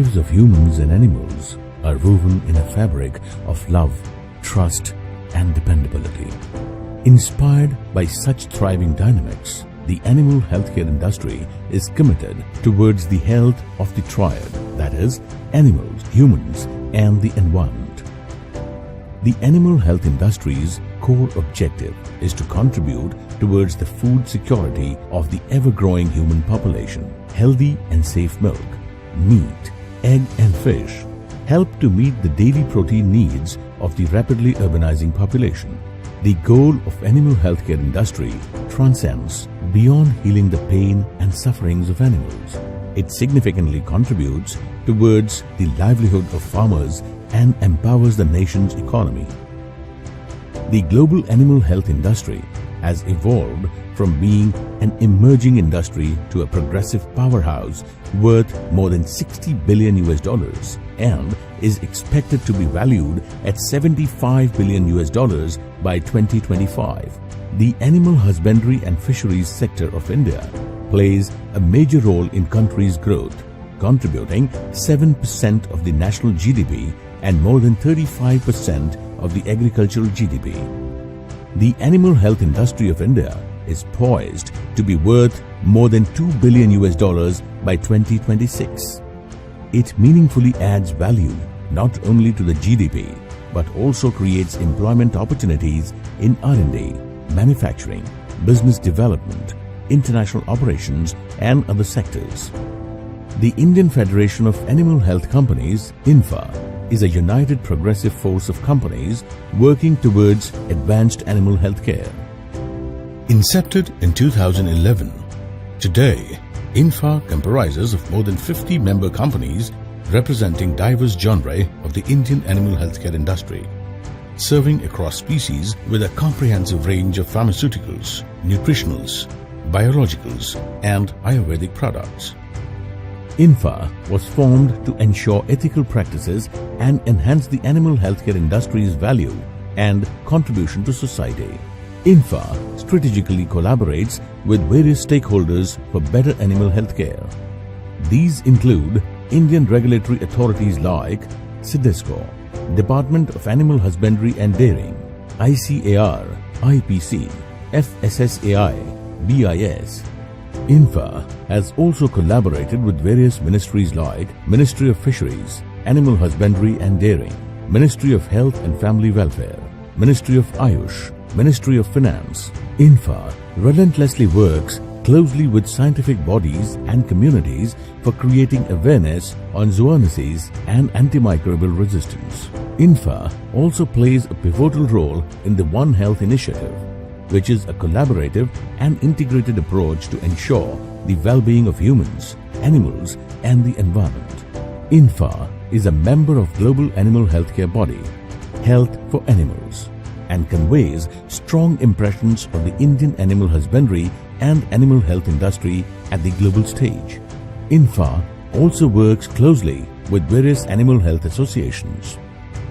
lives of humans and animals are woven in a fabric of love, trust, and dependability. Inspired by such thriving dynamics, the animal healthcare industry is committed towards the health of the triad, that is, animals, humans, and the environment. The animal health industry's core objective is to contribute towards the food security of the ever-growing human population. Healthy and safe milk, meat, egg and fish help to meet the daily protein needs of the rapidly urbanizing population. The goal of animal healthcare industry transcends beyond healing the pain and sufferings of animals. It significantly contributes towards the livelihood of farmers and empowers the nation's economy. The global animal health industry has evolved from being an emerging industry to a progressive powerhouse worth more than $60 billion and is expected to be valued at $75 billion by 2025. The animal husbandry and fisheries sector of India plays a major role in country's growth, contributing 7% of the national GDP and more than 35% of the agricultural GDP. The animal health industry of India is poised to be worth more than $2 billion by 2026. It meaningfully adds value not only to the GDP but also creates employment opportunities in R&D, manufacturing, business development, international operations, and other sectors. The Indian Federation of Animal Health Companies, INFA, is a united progressive force of companies working towards advanced animal health care. Incepted in 2011, today, INFA comprises of more than 50 member companies representing diverse genre of the Indian animal healthcare industry, serving across species with a comprehensive range of pharmaceuticals, nutritionals, biologicals, and Ayurvedic products. INFA was formed to ensure ethical practices and enhance the animal healthcare industry's value and contribution to society. INFA strategically collaborates with various stakeholders for better animal health care. These include Indian regulatory authorities like CIDESCO, Department of Animal Husbandry and Dairying, ICAR, IPC, FSSAI, BIS. INFA has also collaborated with various ministries like Ministry of Fisheries, Animal Husbandry and Dairying, Ministry of Health and Family Welfare, Ministry of Ayush, Ministry of Finance. INFA relentlessly works closely with scientific bodies and communities for creating awareness on zoonoses and antimicrobial resistance. INFA also plays a pivotal role in the One Health initiative, which is a collaborative and integrated approach to ensure the well-being of humans, animals, and the environment. INFA is a member of global animal healthcare body, Health for Animals, and conveys strong impressions of the Indian animal husbandry and animal health industry at the global stage. INFA also works closely with various animal health associations.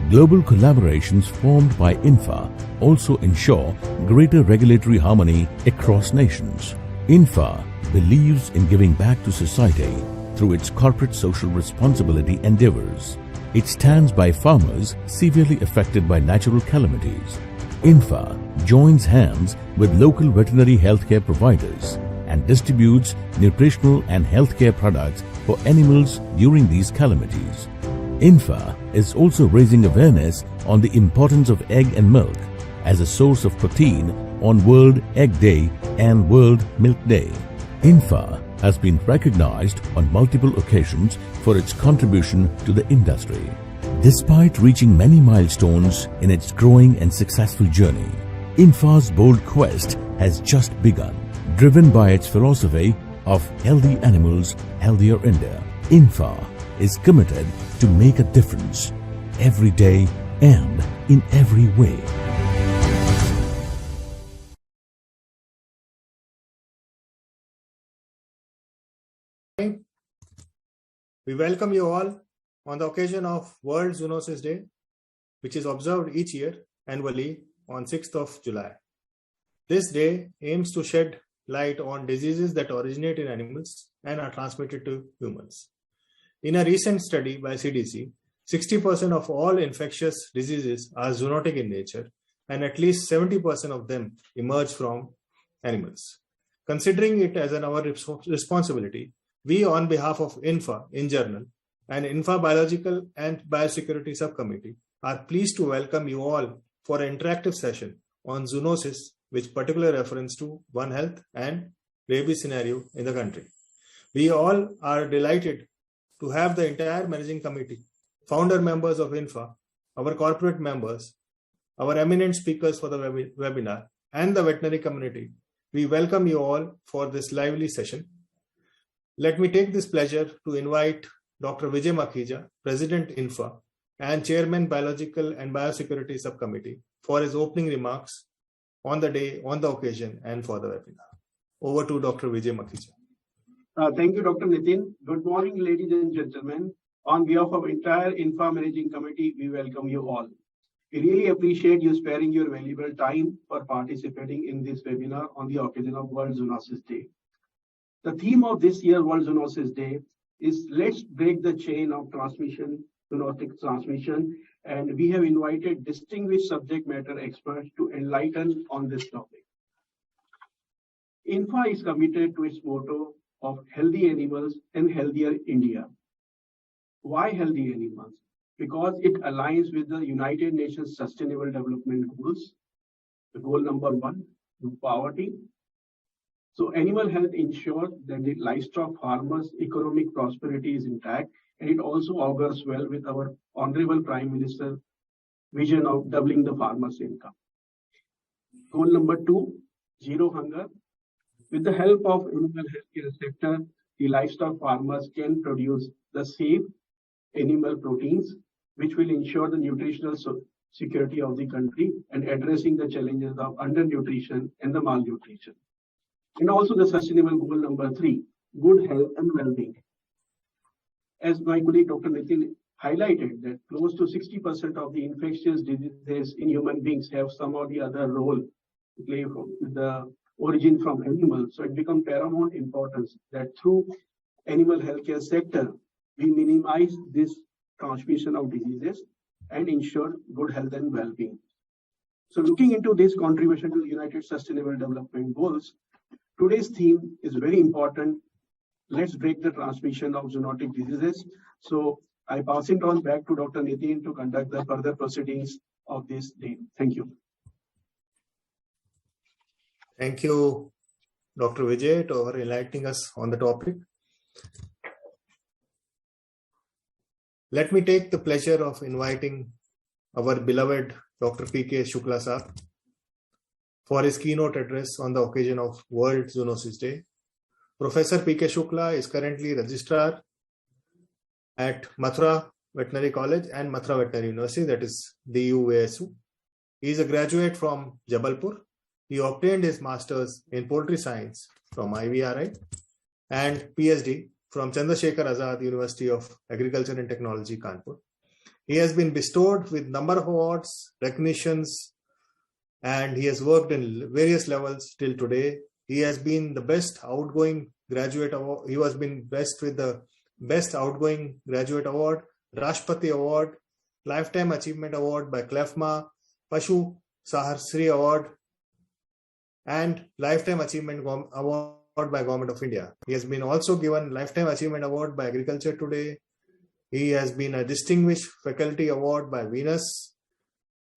Global collaborations formed by INFA also ensure greater regulatory harmony across nations. INFA believes in giving back to society through its corporate social responsibility endeavors. It stands by farmers severely affected by natural calamities. INFA joins hands with local veterinary healthcare providers and distributes nutritional and healthcare products for animals during these calamities. INFA is also raising awareness on the importance of egg and milk as a source of protein on World Egg Day and World Milk Day. INFA has been recognized on multiple occasions for its contribution to the industry. Despite reaching many milestones in its growing and successful journey, INFA's bold quest has just begun. Driven by its philosophy of healthy animals, healthier India, INFA is committed to make a difference every day and in every way. We welcome you all on the occasion of World Zoonoses Day, which is observed each year annually on 6th of July. This day aims to shed light on diseases that originate in animals and are transmitted to humans. In a recent study by CDC, 60% of all infectious diseases are zoonotic in nature, and at least 70% of them emerge from animals. Considering it as our responsibility, we, on behalf of INFA in general and INFA Biological and Biosecurity Subcommittee, are pleased to welcome you all for an interactive session on zoonoses, with particular reference to One Health and rabies scenario in the country. We all are delighted to have the entire managing committee, founder members of INFA, our corporate members, our eminent speakers for the webinar, and the veterinary community. We welcome you all for this lively session. Let me take this pleasure to invite Dr. Vijay Makhija, President INFA and Chairman Biological and Biosecurity Subcommittee, for his opening remarks on the day, on the occasion, and for the webinar. Over to Dr. Vijay Makhija. Thank you, Dr. Nitin. Good morning, ladies and gentlemen. On behalf of entire INFA Managing Committee, we welcome you all. We really appreciate you sparing your valuable time for participating in this webinar on the occasion of World Zoonoses Day. The theme of this year's World Zoonoses Day is Let's Break the Chain of Transmission, Zoonotic Transmission, and we have invited distinguished subject matter experts to enlighten on this topic. INFA is committed to its motto of healthy animals and healthier India. Why healthy animals? Because it aligns with the United Nations Sustainable Development Goals. The goal number 1, poverty. So animal health ensures that the livestock farmers' economic prosperity is intact, and it also augurs well with our Honorable Prime Minister's vision of doubling the farmers' income. Goal number 2, zero hunger. With the help of animal healthcare sector, the livestock farmers can produce the safe animal proteins, which will ensure the nutritional security of the country and addressing the challenges of undernutrition and the malnutrition. And also the sustainable goal number 3, good health and well-being. As my colleague Dr. Nitin highlighted, that close to 60% of the infectious diseases in human beings have some or the other role to play with the origin from animals. So it becomes paramount importance that through animal healthcare sector, we minimize this transmission of diseases and ensure good health and well-being. So looking into this contribution to the United Sustainable Development Goals, today's theme is very important. Let's break the transmission of zoonotic diseases. So I pass it on back to Dr. Nitin to conduct the further proceedings of this day. Thank you. Thank you, Dr. Vijay, for enlightening us on the topic. Let me take the pleasure of inviting our beloved Dr. P.K. Shukla Sahab for his keynote address on the occasion of World Zoonoses Day. Professor P.K. Shukla is currently Registrar at Mathura Veterinary College and Mathura Veterinary University, that is DUVSU. He is a graduate from Jabalpur. He obtained his Master's in Poultry Science from IVRI and PhD from Chandrasekhar Azad University of Agriculture and Technology, Kanpur. He has been bestowed with number of awards, recognitions, and he has worked in various levels till today. He has been the best outgoing graduate award. He has been blessed with the Best Outgoing Graduate Award, Rashtrapati Award, Lifetime Achievement Award by CLEFMA, Pashu Saharsri Award, and Lifetime Achievement Award by Government of India. He has been also given Lifetime Achievement Award by Agriculture Today. He has been a Distinguished Faculty Award by Venus.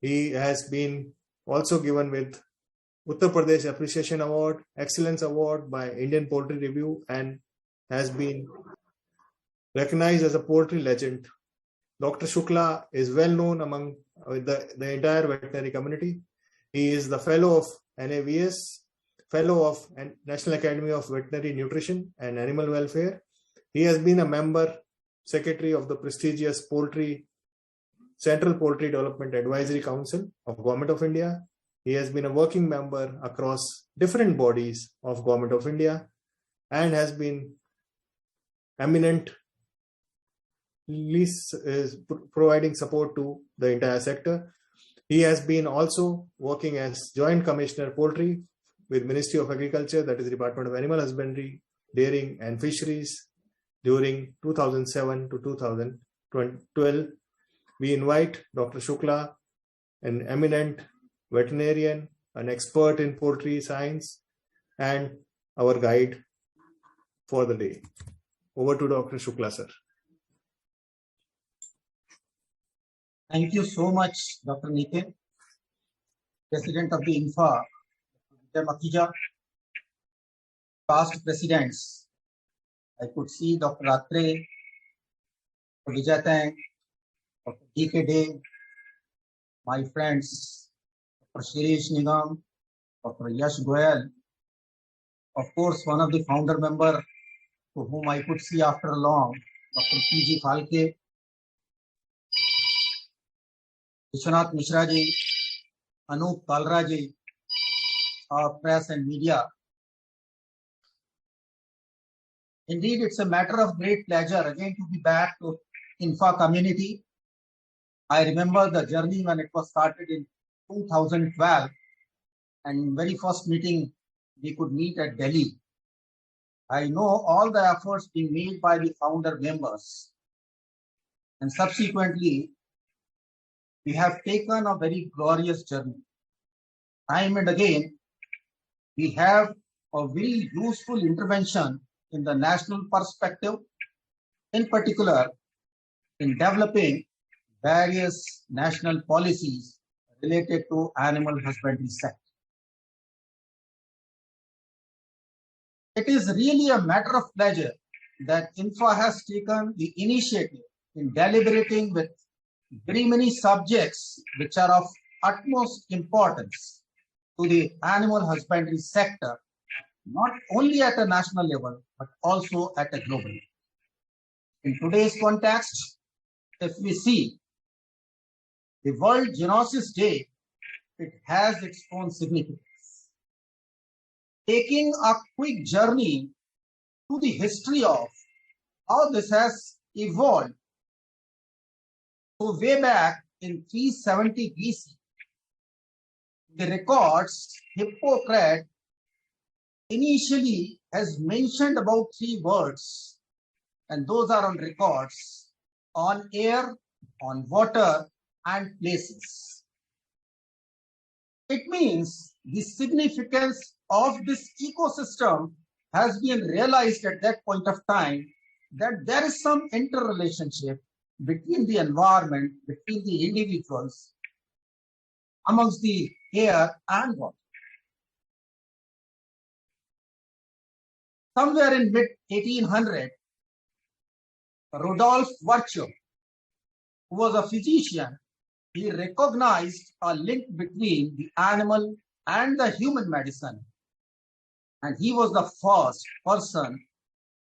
He has been also given with Uttar Pradesh Appreciation Award, Excellence Award by Indian Poultry Review, and has been recognized as a poultry legend. Dr. Shukla is well known among the entire veterinary community. He is the fellow of NAVS, fellow of National Academy of Veterinary Nutrition and Animal Welfare. He has been a member secretary of the prestigious Central Poultry Development Advisory Council of Government of India. He has been a working member across different bodies of Government of India and has been eminently providing support to the entire sector. He has been also working as Joint Commissioner Poultry with Ministry of Agriculture, that is Department of Animal Husbandry, Dairying and Fisheries. during 2007 to 2012. We invite Dr. Shukla, an eminent veterinarian, an expert in poultry science, and our guide for the day. Over to Dr. Shukla, sir. Thank you so much, Dr. Nitin, President of the INFA, Dr. Makija, past presidents. I could see Dr. Atre, Dr. Vijay, Dr. D.K. Day, my friends, Dr. Shirish Nigam, Dr. Yash Goyal, of course, one of the founder member to whom I could see after long, Dr. P.G. Phalke, Vishwanath Mishra ji, Anup Kalra ji, press and media. Indeed, it's a matter of great pleasure again to be back to INFA community. I remember the journey when it was started in 2012, and very first meeting we could meet at Delhi. I know all the efforts being made by the founder members, and subsequently we have taken a very glorious journey. Time and again, we have a very useful intervention in the national perspective, in particular in developing various national policies related to animal husbandry sector. It is really a matter of pleasure that INFA has taken the initiative in deliberating with very many subjects which are of utmost importance to the animal husbandry sector, not only at a national level, but also at a global level. In today's context, if we see the World Zoonoses Day, it has its own significance. Taking a quick journey to the history of how this has evolved. So way back in 370 BC, the records, Hippocrates initially has mentioned about 3 words, and those are on records: on air, on water, and places. It means the significance of this ecosystem has been realized at that point of time, that there is some interrelationship between the environment, between the individuals, amongst the air and water. Somewhere in mid-1800, Rudolf Virchow, who was a physician, he recognized a link between the animal and the human medicine. And he was the first person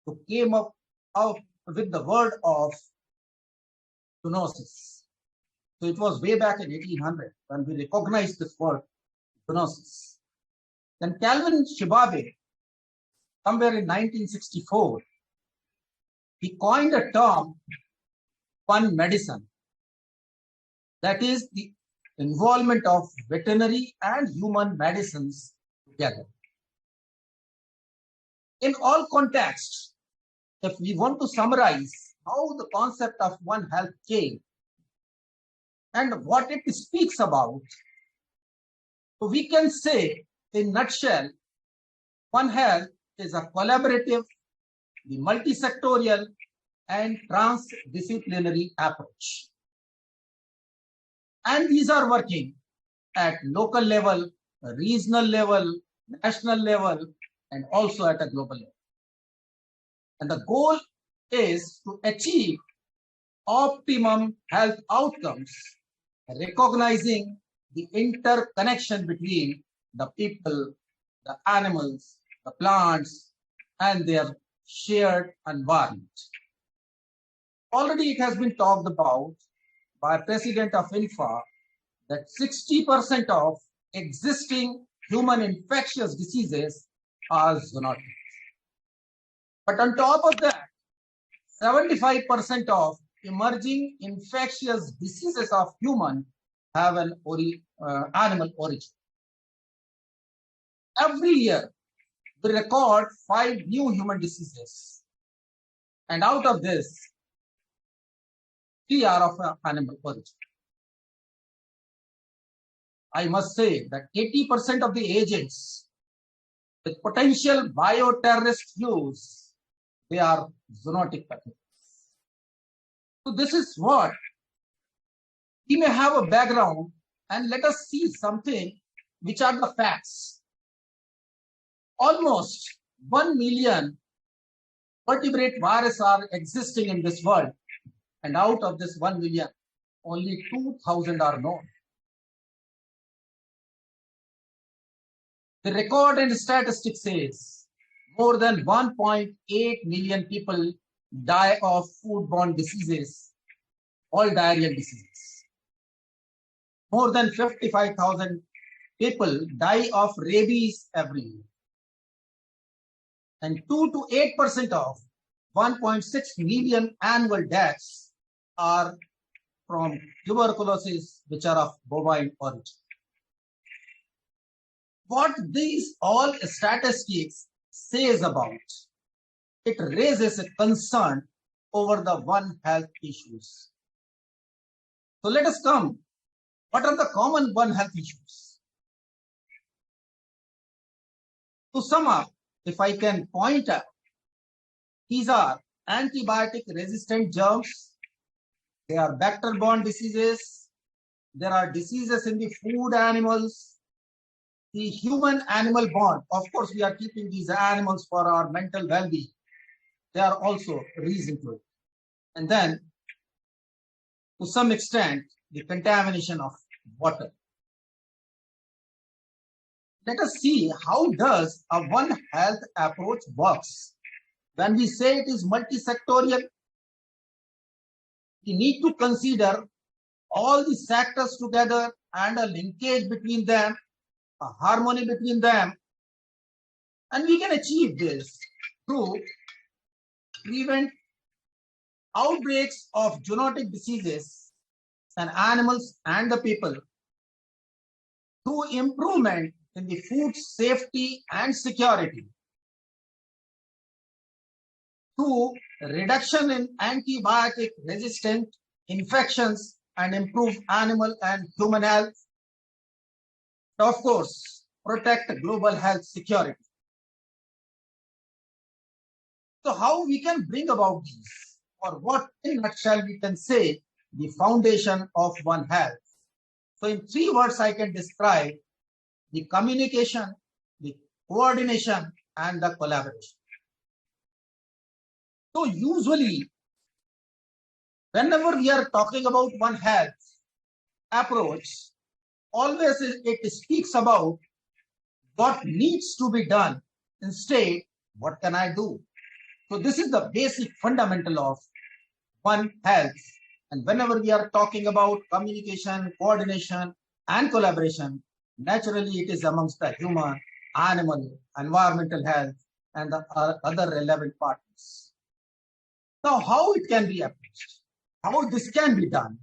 who came up with the word of zoonosis. So it was way back in 1800 when we recognized this word, zoonosis. Then Calvin Shibabe, somewhere in 1964, he coined a term, one medicine. That is the involvement of veterinary and human medicines together. In all contexts, if we want to summarize how the concept of One Health came and what it speaks about, so we can say in nutshell, One Health is a collaborative, the multi-sectorial and transdisciplinary approach. And these are working at local level, regional level, national level, and also at a global level. And the goal is to achieve optimum health outcomes, recognizing the interconnection between the people, the animals, the plants, and their shared environment. Already it has been talked about by President of INFA that 60% of existing human infectious diseases are zoonotic. But on top of that, 75% of emerging infectious diseases of human have an animal origin. Every year, we record 5 new human diseases. And out of this, 3 are of animal origin. I must say that 80% of the agents with potential bioterrorist use, they are zoonotic pathogens. So this is what we may have a background, and let us see something which are the facts. Almost 1 million vertebrate viruses are existing in this world, and out of this 1 million, only 2,000 are known. The record and statistics says more than 1.8 million people die of foodborne diseases, all diarrheal diseases. More than 55,000 people die of rabies every year. And 2 to 8% of 1.6 million annual deaths are from tuberculosis, which are of bovine origin. What these all statistics says about, it raises a concern over the One Health issues. So let us come. What are the common One Health issues? To sum up, if I can point out, these are antibiotic resistant germs, they are vector-borne diseases, there are diseases in the food animals, the human-animal bond. Of course, we are keeping these animals for our mental well-being. They are also reason to it. And then, to some extent, the contamination of water. Let us see how does a One Health approach works. When we say it is multi-sectorial, we need to consider all the sectors together and a linkage between them, a harmony between them. And we can achieve this through prevent outbreaks of zoonotic diseases in animals and the people, through improvement in the food safety and security, through reduction in antibiotic resistant infections and improve animal and human health, of course, protect global health security. So how we can bring about these, or what in a nutshell we can say the foundation of One Health. So in 3 words I can describe the communication, the coordination, and the collaboration. So usually, whenever we are talking about One Health approach, always it speaks about what needs to be done instead, what can I do? So this is the basic fundamental of One Health. And whenever we are talking about communication, coordination, and collaboration, naturally it is amongst the human, animal, environmental health, and the other relevant partners. Now, how it can be approached? How this can be done?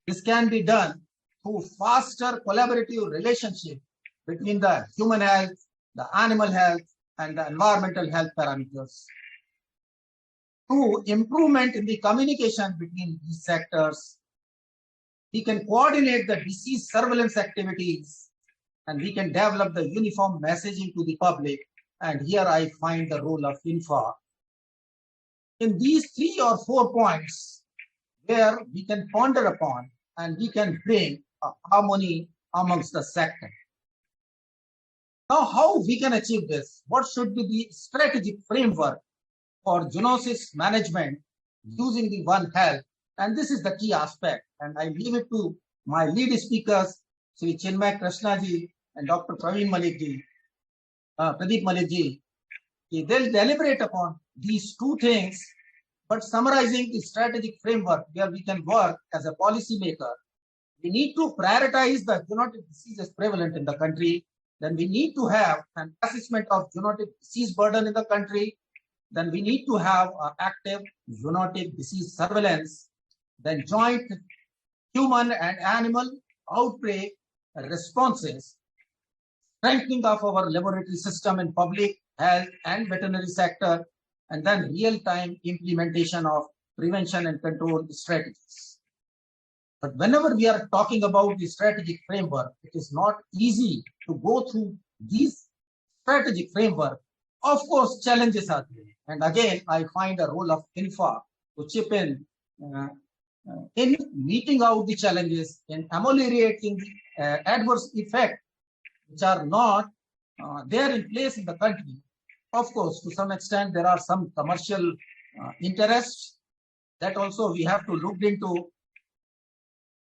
This can be done through faster collaborative relationship between the human health, the animal health, and the environmental health parameters. Through improvement in the communication between these sectors, we can coordinate the disease surveillance activities, and we can develop the uniform messaging to the public. And here I find the role of INFA. In these 3 or 4 points, where we can ponder upon and we can bring a harmony amongst the sector. Now, how we can achieve this? What should be the strategic framework for zoonosis management using the One Health? And this is the key aspect. And I leave it to my lead speakers, Sri Chinmay Krishnaji and Dr. Pradeep Malikji. They'll deliberate upon these 2 things, but summarizing the strategic framework where we can work as a policy maker. We need to prioritize the zoonotic diseases prevalent in the country. Then we need to have an assessment of zoonotic disease burden in the country. Then we need to have active zoonotic disease surveillance. Then joint human and animal outbreak responses, strengthening of our laboratory system in public health and veterinary sector, and then real-time implementation of prevention and control strategies. But whenever we are talking about the strategic framework, it is not easy to go through these strategic framework. Of course, challenges are there. And again, I find a role of INFA to chip in meeting out the challenges, in ameliorating the adverse effects which are not there in place in the country. Of course, to some extent, there are some commercial interests that also we have to look into.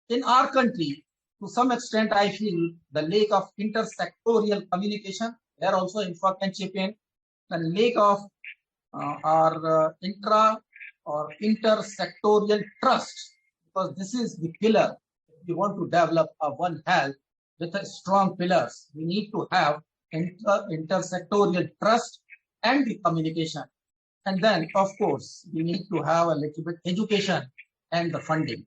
In our country, to some extent, I feel the lack of intersectorial communication, there also INFA can chip in. The lack of our intra or intersectorial trust, because this is the pillar. If we want to develop a One Health with a strong pillars, we need to have intersectorial trust and the communication. And then, of course, we need to have a little bit education and the funding.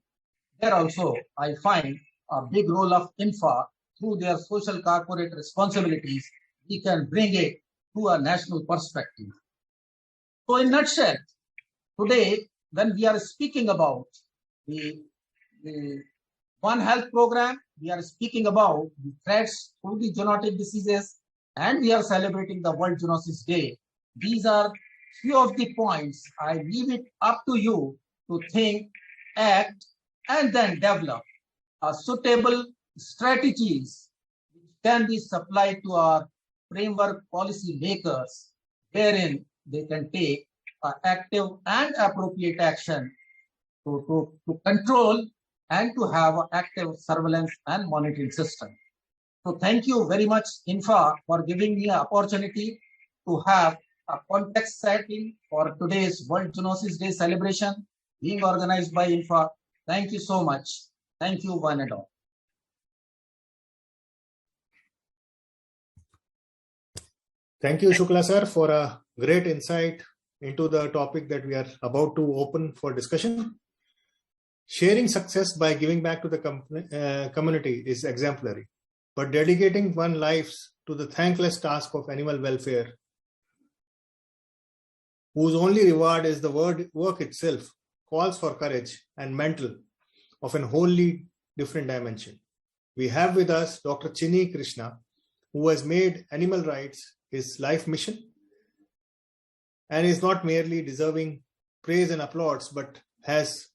There also, I find a big role of INFA through their social corporate responsibilities. We can bring it to a national perspective. So in a nutshell, today, when we are speaking about the One Health program, we are speaking about the threats to the zoonotic diseases, and we are celebrating the World Zoonosis Day. These are few of the points. I leave it up to you to think, act, and then develop suitable strategies which can be supplied to our framework policy makers, wherein they can take active and appropriate action to control and to have an active surveillance and monitoring system. So thank you very much, INFA, for giving me an opportunity to have a context setting for today's World Zoonosis Day celebration being organized by INFA. Thank you so much. Thank you, one and all. Thank you, Shukla sir, for a great insight into the topic that we are about to open for discussion. Sharing success by giving back to the community is exemplary, but dedicating one's lives to the thankless task of animal welfare, whose only reward is the work itself, calls for courage and mental of an wholly different dimension. We have with us Dr. Chinni Krishna, who has made animal rights his life mission and is not merely deserving praise and applause, but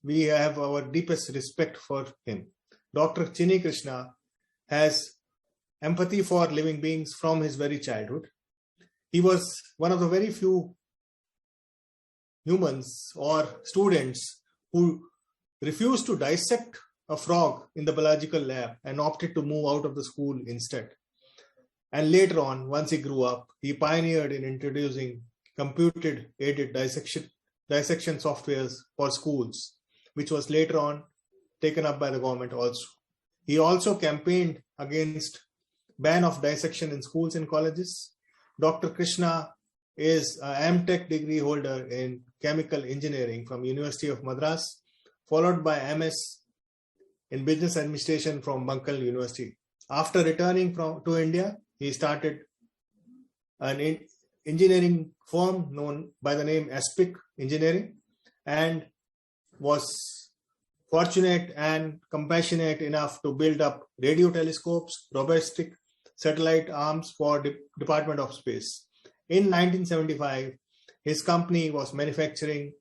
we have our deepest respect for him. Dr. Chinni Krishna has empathy for living beings from his very childhood. He was one of the very few humans or students who refused to dissect a frog in the biological lab and opted to move out of the school instead. And later on, once he grew up, he pioneered in introducing computer-aided dissection softwares for schools, which was later on taken up by the government also. He also campaigned against ban of dissection in schools and colleges. Dr. Krishna is an MTech degree holder in chemical engineering from University of Madras, followed by MS in business administration from Bankal University. After returning to India, he started an engineering firm known by the name Aspic Engineering and was fortunate and compassionate enough to build up radio telescopes, robotic satellite arms for Department of Space. In 1975, his company was manufacturing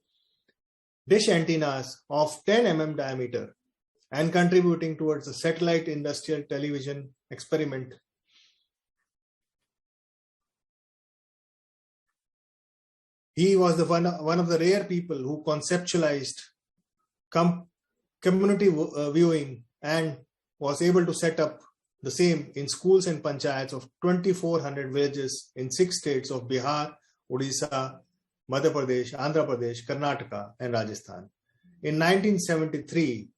dish antennas of 10 mm diameter and contributing towards the satellite industrial television experiment. He was one of the rare people who conceptualized community viewing and was able to set up the same in schools and panchayats of 2,400 villages in 6 states of Bihar, Odisha, Madhya Pradesh, Andhra Pradesh, Karnataka, and Rajasthan. In 1973,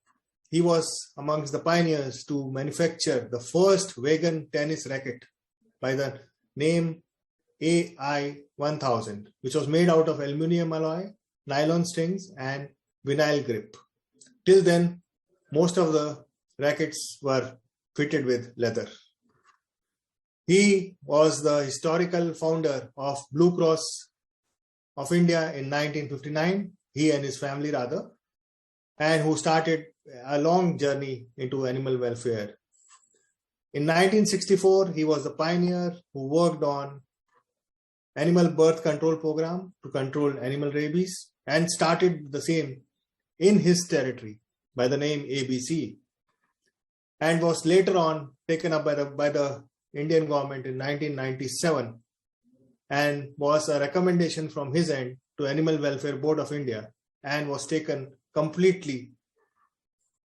he was amongst the pioneers to manufacture the first vegan tennis racket by the name AI-1000, which was made out of aluminium alloy, nylon strings, and vinyl grip. Till then, most of the rackets were fitted with leather. He was the historical founder of Blue Cross of India in 1959, he and his family rather, and who started a long journey into animal welfare. In 1964, he was the pioneer who worked on animal birth control program to control animal rabies and started the same in his territory by the name ABC, and was later on taken up by the Indian government in 1997 and was a recommendation from his end to Animal Welfare Board of India and was taken completely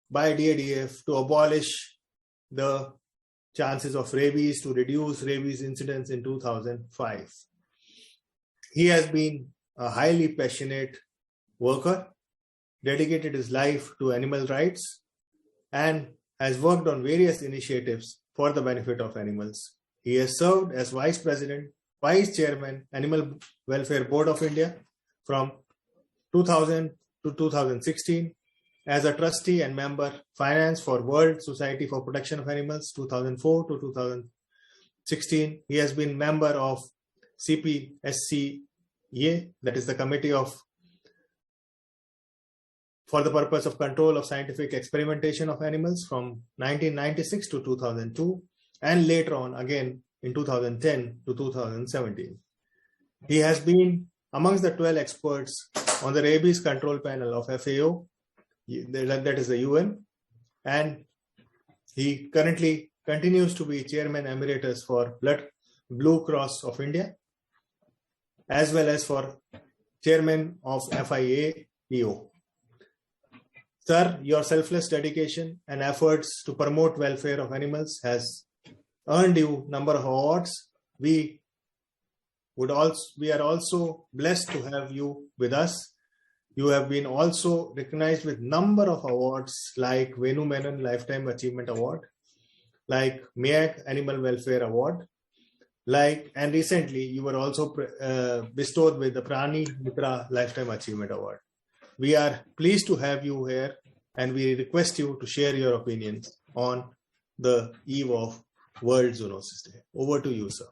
by DADF to abolish the chances of rabies, to reduce rabies incidence in 2005. He has been a highly passionate worker, dedicated his life to animal rights, and has worked on various initiatives for the benefit of animals. He has served as Vice President, Vice Chairman, Animal Welfare Board of India from 2000 to 2016, as a trustee and member, Finance for World Society for Protection of Animals, 2004 to 2016. He has been member of CPSCA, that is the Committee for the Purpose of Control of Scientific Experimentation of Animals from 1996 to 2002, and later on again in 2010 to 2017. He has been amongst the 12 experts on the rabies control panel of FAO, that is the UN, and he currently continues to be Chairman Emeritus for Blue Cross of India, as well as for Chairman of FIA-PO. Sir, your selfless dedication and efforts to promote welfare of animals has earned you a number of awards. We are also blessed to have you with us. You have been also recognized with number of awards like Venu Menon Lifetime Achievement Award, like MEAC Animal Welfare Award, and recently you were also bestowed with the Prani Mitra Lifetime Achievement Award. We are pleased to have you here, and we request you to share your opinions on the eve of World Zoonosis Day. Over to you, sir.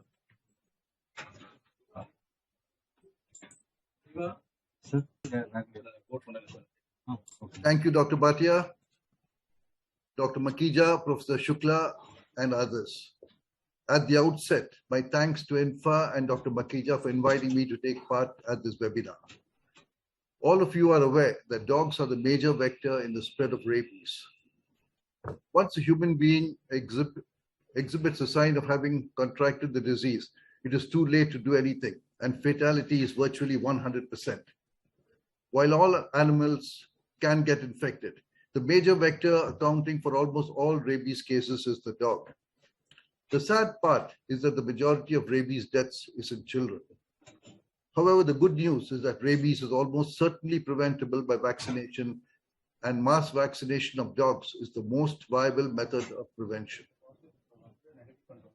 Thank you, Dr. Bhatia, Dr. Makija, Professor Shukla, and others. At the outset, my thanks to INFA and Dr. Makija for inviting me to take part at this webinar. All of you are aware that dogs are the major vector in the spread of rabies. Once a human being exhibits a sign of having contracted the disease, it is too late to do anything, and fatality is virtually 100%. While all animals can get infected, the major vector accounting for almost all rabies cases is the dog. The sad part is that the majority of rabies deaths is in children. However, the good news is that rabies is almost certainly preventable by vaccination, and mass vaccination of dogs is the most viable method of prevention.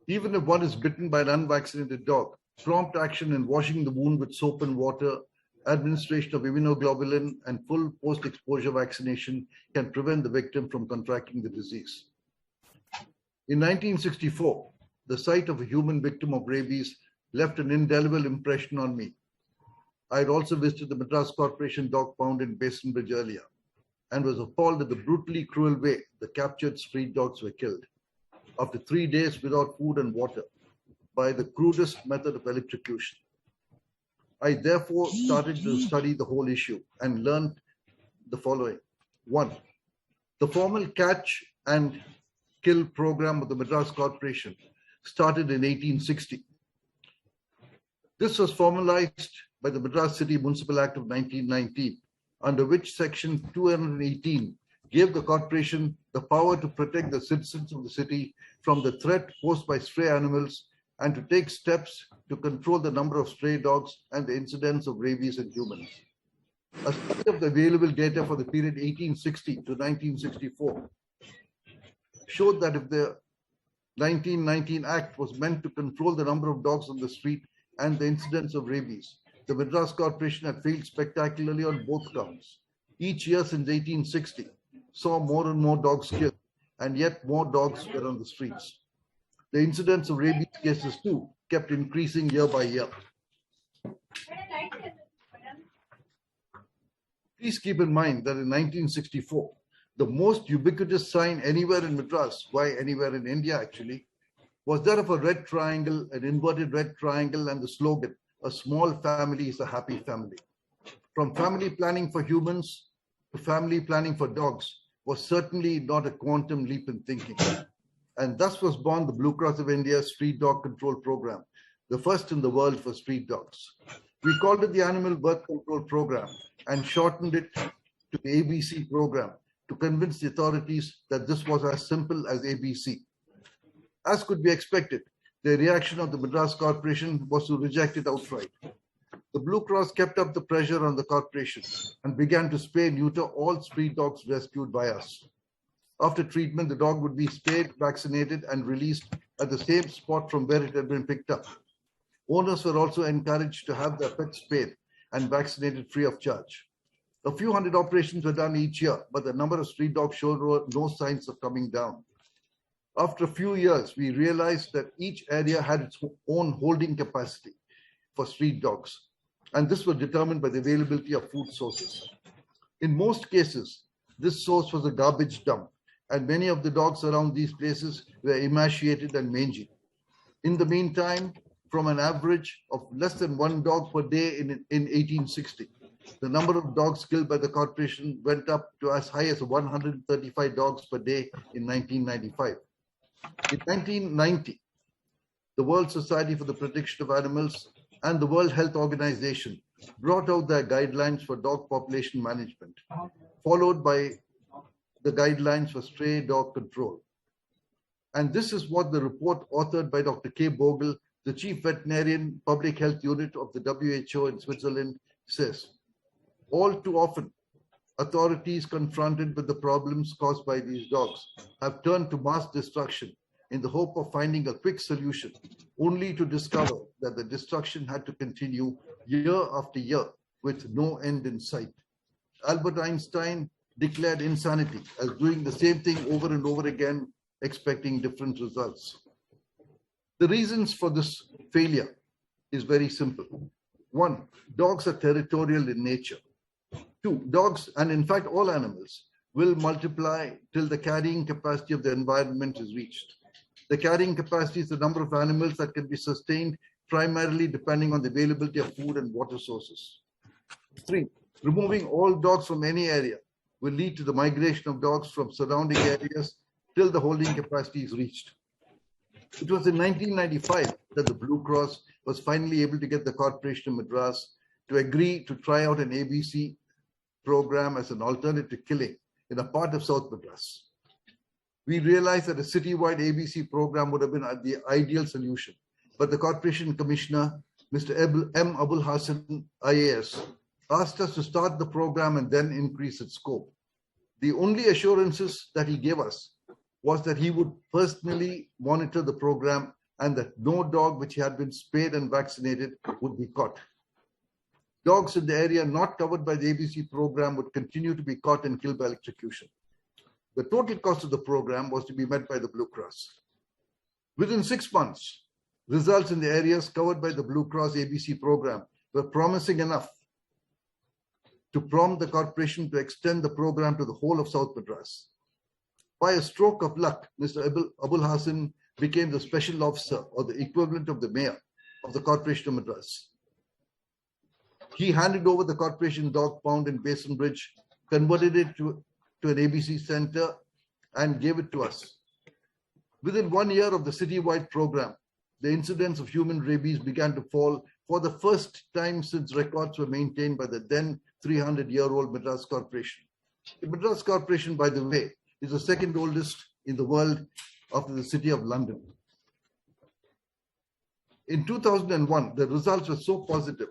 Even if one is bitten by an unvaccinated dog, prompt action in washing the wound with soap and water, administration of immunoglobulin, and full post-exposure vaccination can prevent the victim from contracting the disease. In 1964, the sight of a human victim of rabies left an indelible impression on me. I had also visited the Madras Corporation dog pound in Basin Bridge earlier and was appalled at the brutally cruel way the captured street dogs were killed after 3 days without food and water by the crudest method of electrocution. I therefore started to study the whole issue and learned the following. 1. The formal catch and kill program of the Madras Corporation started in 1860. This was formalized by the Madras City Municipal Act of 1919, under which Section 218 gave the corporation the power to protect the citizens of the city from the threat posed by stray animals and to take steps to control the number of stray dogs and the incidence of rabies in humans. A study of the available data for the period 1860 to 1964 showed that if the 1919 Act was meant to control the number of dogs on the street and the incidence of rabies, the Madras Corporation had failed spectacularly on both counts. Each year since 1860 saw more and more dogs killed, and yet more dogs were on the streets. The incidence of rabies cases too kept increasing year by year. Please keep in mind that in 1964, the most ubiquitous sign anywhere in Madras, why anywhere in India actually, was that of a red triangle, an inverted red triangle, and the slogan, "A small family is a happy family." From family planning for humans to family planning for dogs was certainly not a quantum leap in thinking. And thus was born the Blue Cross of India Street Dog Control Program, the first in the world for street dogs. We called it the Animal Birth Control Program and shortened it to the ABC program to convince the authorities that this was as simple as ABC. As could be expected, the reaction of the Madras Corporation was to reject it outright. The Blue Cross kept up the pressure on the corporation and began to spay and neuter all street dogs rescued by us. After treatment, the dog would be spayed, vaccinated, and released at the same spot from where it had been picked up. Owners were also encouraged to have their pets spayed and vaccinated free of charge. A few hundred operations were done each year, but the number of street dogs showed no signs of coming down. After a few years, we realized that each area had its own holding capacity for street dogs, and this was determined by the availability of food sources. In most cases, this source was a garbage dump, and many of the dogs around these places were emaciated and mangy. In the meantime, from an average of less than one dog per day in 1860, the number of dogs killed by the corporation went up to as high as 135 dogs per day in 1995. In 1990, the World Society for the Protection of Animals and the World Health Organization brought out their guidelines for dog population management, followed by the guidelines for stray dog control. And this is what the report authored by Dr. K. Bogle, the Chief Veterinarian Public Health Unit of the WHO in Switzerland, says. All too often, authorities confronted with the problems caused by these dogs have turned to mass destruction in the hope of finding a quick solution, only to discover that the destruction had to continue year after year with no end in sight. Albert Einstein declared insanity as doing the same thing over and over again, expecting different results. The reasons for this failure is very simple. One, dogs are territorial in nature. Two, dogs, and in fact all animals, will multiply till the carrying capacity of the environment is reached. The carrying capacity is the number of animals that can be sustained primarily depending on the availability of food and water sources. Three, removing all dogs from any area will lead to the migration of dogs from surrounding areas till the holding capacity is reached. It was in 1995 that the Blue Cross was finally able to get the Corporation of Madras to agree to try out an ABC program as an alternative to killing in a part of South Madras. We realized that a citywide ABC program would have been the ideal solution, but the Corporation Commissioner, Mr. M. Abul Hassan, IAS, asked us to start the program and then increase its scope. The only assurances that he gave us was that he would personally monitor the program and that no dog which had been spayed and vaccinated would be caught. Dogs in the area not covered by the ABC program would continue to be caught and killed by electrocution. The total cost of the program was to be met by the Blue Cross. Within 6 months, results in the areas covered by the Blue Cross ABC program were promising enough to prompt the corporation to extend the program to the whole of South Madras. By a stroke of luck, Mr. Abul Hassan became the special officer or the equivalent of the mayor of the Corporation of Madras. He handed over the corporation dog pound in Basin Bridge, converted it to an ABC center, and gave it to us. Within 1 year of the citywide program, the incidence of human rabies began to fall for the first time since records were maintained by the then 300-year-old Madras Corporation. The Madras Corporation, by the way, is the second oldest in the world after the city of London. In 2001, the results were so positive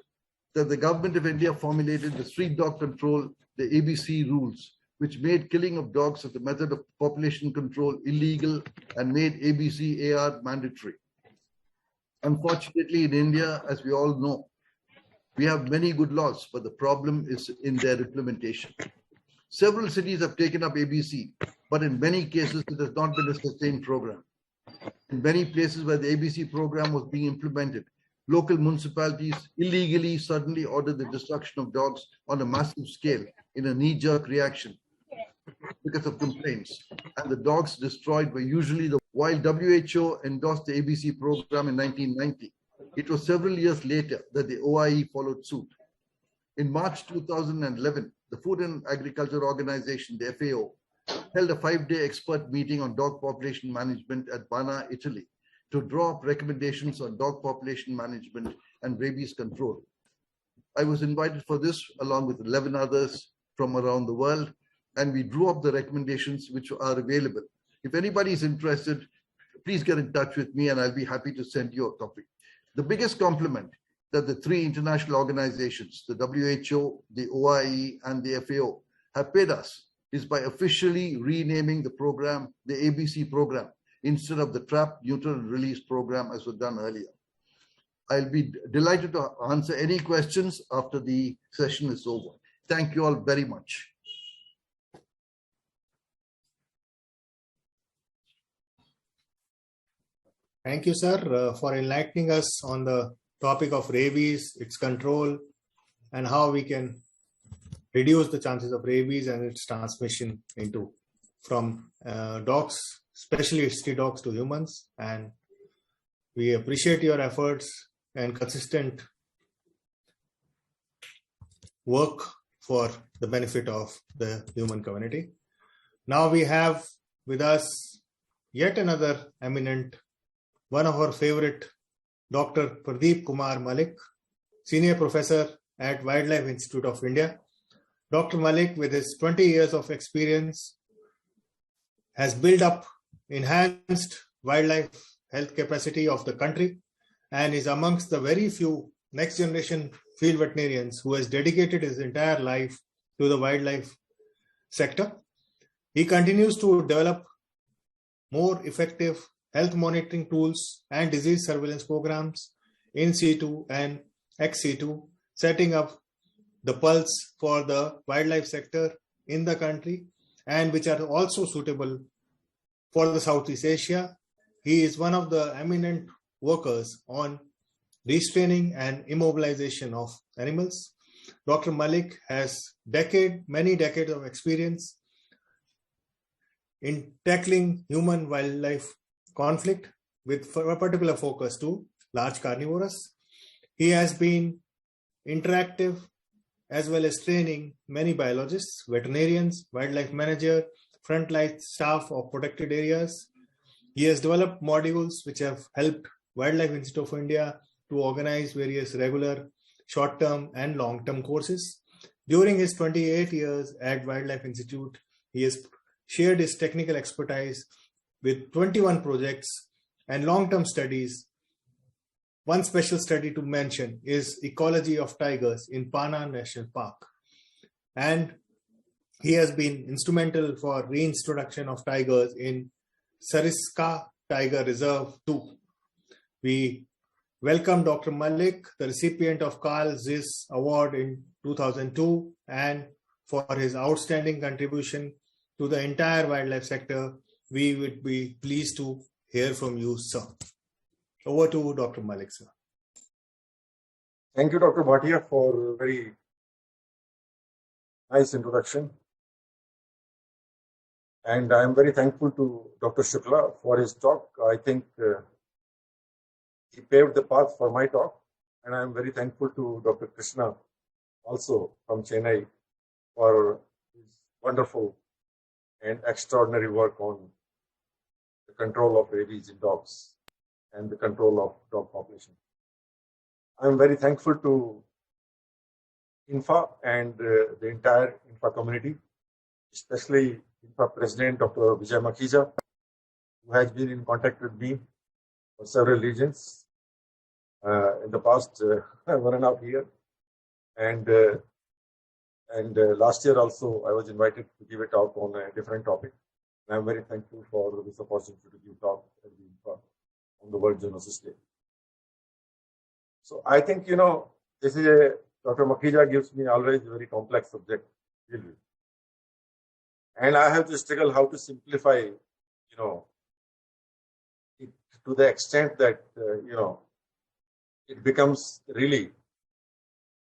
that the government of India formulated the Street Dog Control, the ABC rules, which made killing of dogs as a method of population control illegal and made ABC-AR mandatory. Unfortunately, in India, as we all know, we have many good laws, but the problem is in their implementation. Several cities have taken up ABC, but in many cases, it has not been a sustained program. In many places where the ABC program was being implemented, local municipalities illegally suddenly ordered the destruction of dogs on a massive scale in a knee-jerk reaction because of complaints. And the dogs destroyed were usually while WHO endorsed the ABC program in 1990. It was several years later that the OIE followed suit. In March 2011, the Food and Agriculture Organization, the FAO, held a 5-day expert meeting on dog population management at Bana, Italy, to draw up recommendations on dog population management and rabies control. I was invited for this along with 11 others from around the world, and we drew up the recommendations which are available. If anybody is interested, please get in touch with me and I'll be happy to send you a copy. The biggest compliment that the 3 international organizations, the WHO, the OIE, and the FAO, have paid us is by officially renaming the program the ABC program instead of the Trap, Neuter, and Release program as was done earlier. I'll be delighted to answer any questions after the session is over. Thank you all very much. Thank you, sir, for enlightening us on the topic of rabies, its control, and how we can reduce the chances of rabies and its transmission from dogs, especially stray dogs, to humans. And we appreciate your efforts and consistent work for the benefit of the human community. Now we have with us yet another eminent, one of our favorite, Dr. Pradeep Kumar Malik, Senior Professor at Wildlife Institute of India. Dr. Malik, with his 20 years of experience, has built up enhanced wildlife health capacity of the country and is amongst the very few next generation field veterinarians who has dedicated his entire life to the wildlife sector. He continues to develop more effective health monitoring tools and disease surveillance programs in situ and ex situ, setting up the pulse for the wildlife sector in the country, and which are also suitable for the Southeast Asia. He is one of the eminent workers on restraining and immobilization of animals. Dr. Malik has many decades of experience in tackling human-wildlife conflict with a particular focus to large carnivores. He has been interactive as well as training many biologists, veterinarians, wildlife manager, frontline staff of protected areas. He has developed modules which have helped Wildlife Institute of India to organize various regular short-term and long-term courses. During his 28 years at Wildlife Institute, he has shared his technical expertise with 21 projects and long-term studies. One special study to mention is ecology of tigers in Pana National Park. And he has been instrumental for reintroduction of tigers in Sariska Tiger Reserve 2. We welcome Dr. Malik, the recipient of Carl Zeiss Award in 2002, and for his outstanding contribution to the entire wildlife sector. We would be pleased to hear from you, sir. Over to Dr. Malik, sir. Thank you, Dr. Bhatia, for a very nice introduction. And I am very thankful to Dr. Shukla for his talk. I think he paved the path for my talk. And I am very thankful to Dr. Krishna, also from Chennai, for his wonderful and extraordinary work on the control of rabies in dogs and the control of dog population. I am very thankful to INFA and the entire INFA community, especially INFA President Dr. Vijay Makhija, who has been in contact with me for several regions in the past 1.5 years. And last year also, I was invited to give a talk on a different topic. And I'm very thankful for this opportunity to give talk at the INFA on the World Zoonosis Day. So I think, this is Dr. Makhija gives me always a very complex subject to deal with. And I have to struggle how to simplify, it to the extent that, it becomes really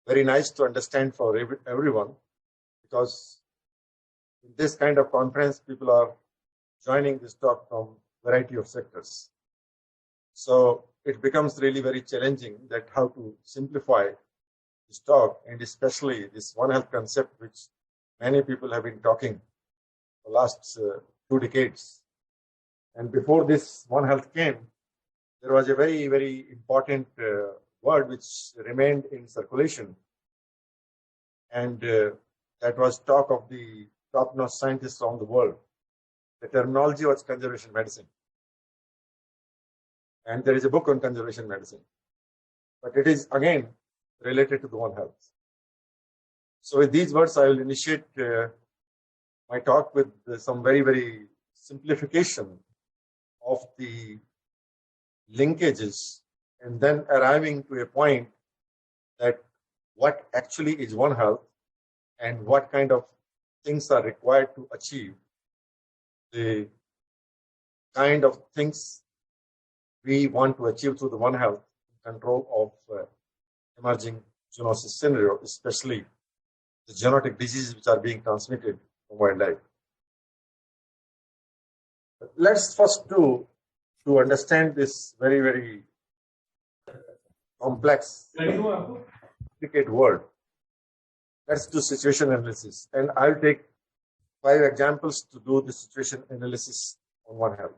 very nice to understand for everyone, because in this kind of conference, people are joining this talk from variety of sectors. So it becomes really very challenging that how to simplify this talk, and especially this One Health concept, which many people have been talking for the last 2 decades. And before this One Health came, there was a very, very important word which remained in circulation. And that was talk of the top-notch scientists around the world. The terminology was conservation medicine. And there is a book on conservation medicine. But it is, again, related to the One Health. So with these words, I will initiate my talk with some very, very simplification of the linkages, and then arriving to a point that what actually is One Health and what kind of things are required to achieve the kind of things we want to achieve through the One Health control of emerging zoonosis scenario, especially the zoonotic diseases which are being transmitted from wildlife. But let's first do to understand this very, very complex, complicated word. Let's do situation analysis, and I'll take 5 examples to do the situation analysis on One Health.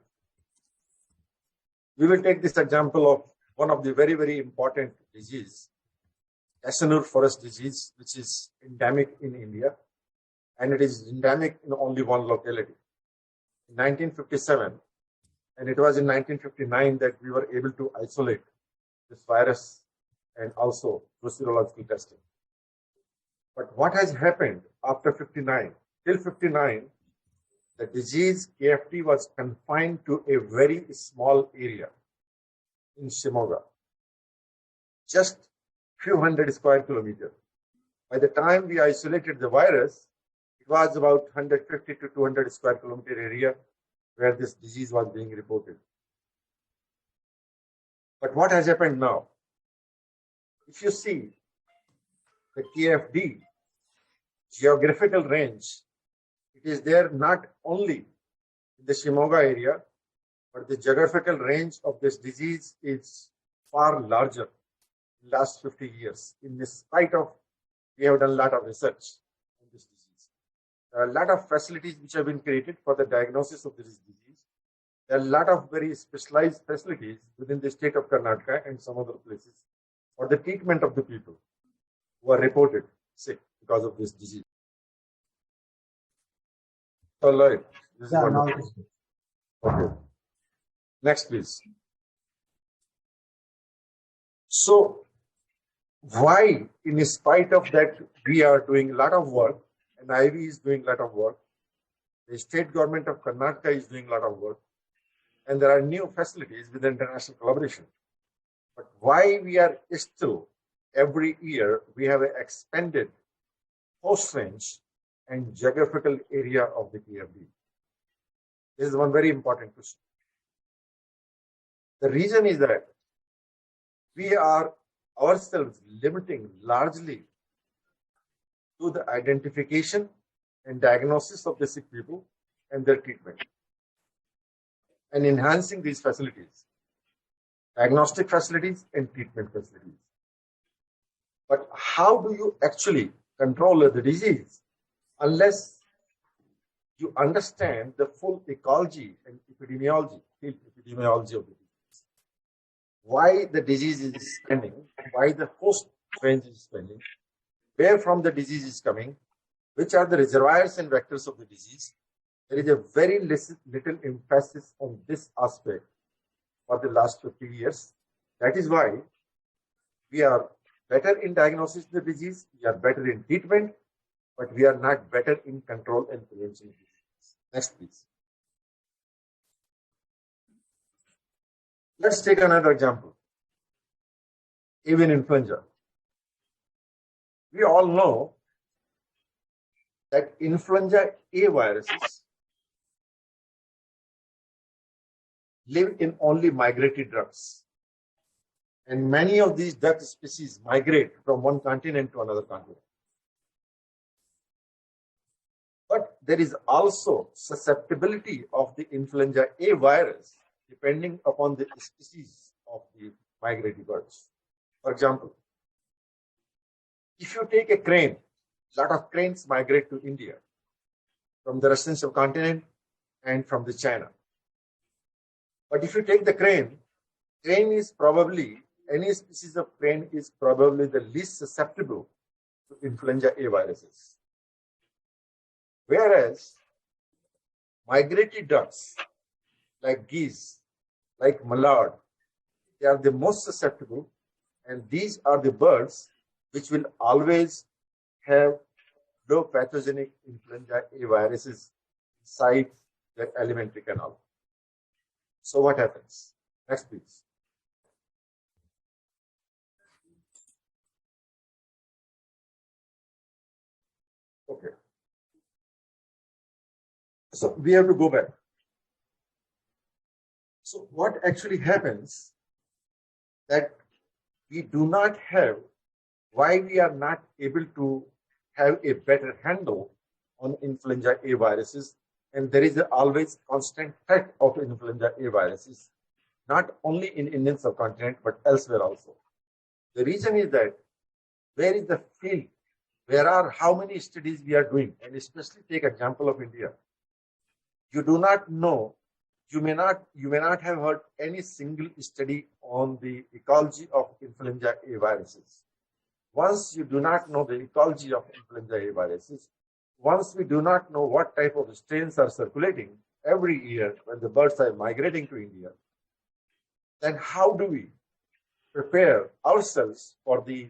We will take this example of one of the very, very important disease, Casanur forest disease, which is endemic in India, and it is endemic in only one locality. In 1957, and it was in 1959 that we were able to isolate this virus and also through serological testing. But what has happened after 59? Till 59, the disease KFT was confined to a very small area in Shimoga, just few hundred square kilometers. By the time we isolated the virus, it was about 150 to 200 square kilometer area where this disease was being reported. But what has happened now? If you see the KFD geographical range, it is there not only in the Shimoga area, but the geographical range of this disease is far larger in the last 50 years. In spite of, we have done a lot of research on this disease. There are a lot of facilities which have been created for the diagnosis of this disease. There are a lot of very specialized facilities within the state of Karnataka and some other places for the treatment of the people who are reported sick because of this disease. All right. This is wonderful. Okay. Next, please. So, why, in spite of that, we are doing a lot of work, and IV is doing a lot of work, the state government of Karnataka is doing a lot of work, and there are new facilities with international collaboration. But why we are still, every year, we have an expanded host range and geographical area of the KFD? This is one very important question. The reason is that we are ourselves limiting largely to the identification and diagnosis of the sick people and their treatment, and enhancing these facilities, diagnostic facilities and treatment facilities. But how do you actually control the disease unless you understand the full ecology and epidemiology of the disease? Why the disease is spreading, why the host range is spreading, where from the disease is coming, which are the reservoirs and vectors of the disease. There is a very little emphasis on this aspect for the last 50 years. That is why we are better in diagnosis of the disease, we are better in treatment, but we are not better in control and prevention of disease. Next, please. Let's take another example. Avian influenza. We all know that influenza A viruses live in only migratory drugs. And many of these duck species migrate from one continent to another continent. But there is also susceptibility of the influenza A virus depending upon the species of the migratory birds. For example, if you take a crane, a lot of cranes migrate to India from the Russian subcontinent and from the China. But if you take the crane is probably, any species of crane is probably the least susceptible to influenza A viruses. Whereas migratory ducks like geese, like mallard, they are the most susceptible, and these are the birds which will always have low pathogenic influenza A viruses inside their alimentary canal. So what happens? Next, please. Okay. So we have to go back. So what actually happens that we do not have, why we are not able to have a better handle on influenza A viruses, and there is always constant threat of influenza A viruses, not only in Indian subcontinent but elsewhere also. The reason is that where is the field? Where are how many studies we are doing? And especially take example of India. You do not know, you may not have heard any single study on the ecology of influenza A viruses. Once you do not know the ecology of influenza A viruses, once we do not know what type of strains are circulating every year when the birds are migrating to India, then how do we prepare ourselves for the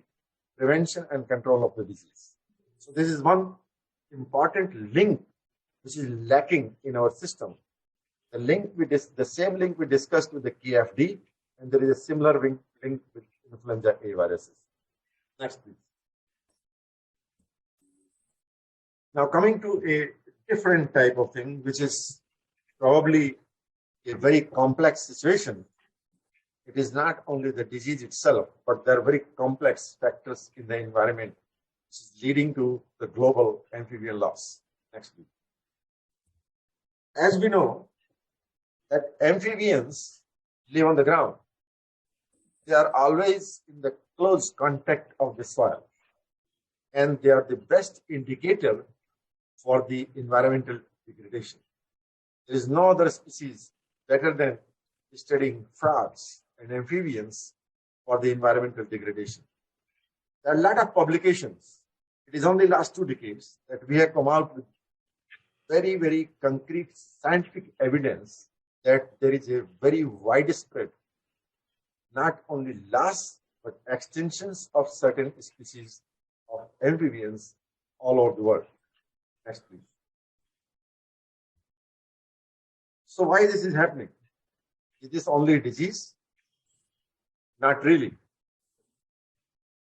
prevention and control of the disease? So this is one important link which is lacking in our system. The same link we discussed with the KFD, and there is a similar link with influenza A viruses. Next, please. Now coming to a different type of thing, which is probably a very complex situation. It is not only the disease itself, but there are very complex factors in the environment which is leading to the global amphibian loss. Next, please. As we know that amphibians live on the ground, they are always in the close contact of the soil, and they are the best indicator for the environmental degradation. There is no other species better than studying frogs and amphibians for the environmental degradation. There are a lot of publications. It is only last 2 decades that we have come out with very, very concrete scientific evidence that there is a very widespread, not only loss, but extinctions of certain species of amphibians all over the world. Next, please. So why this is happening? Is this only a disease? Not really.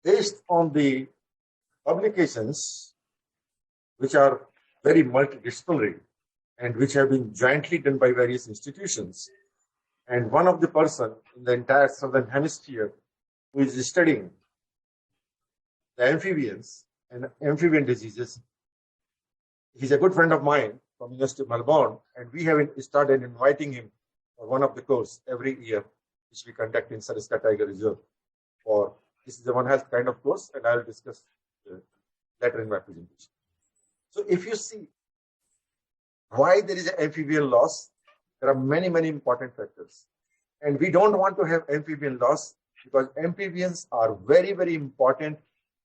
Based on the publications, which are very multidisciplinary and which have been jointly done by various institutions, and one of the person in the entire southern hemisphere who is studying the amphibians and amphibian diseases, he's a good friend of mine from University of Melbourne, and we have started inviting him for one of the course every year, which we conduct in Sariska Tiger Reserve. For this is a One Health kind of course, and I will discuss later in my presentation. So if you see why there is an amphibian loss, there are many, many important factors. And we don't want to have amphibian loss because amphibians are very, very important.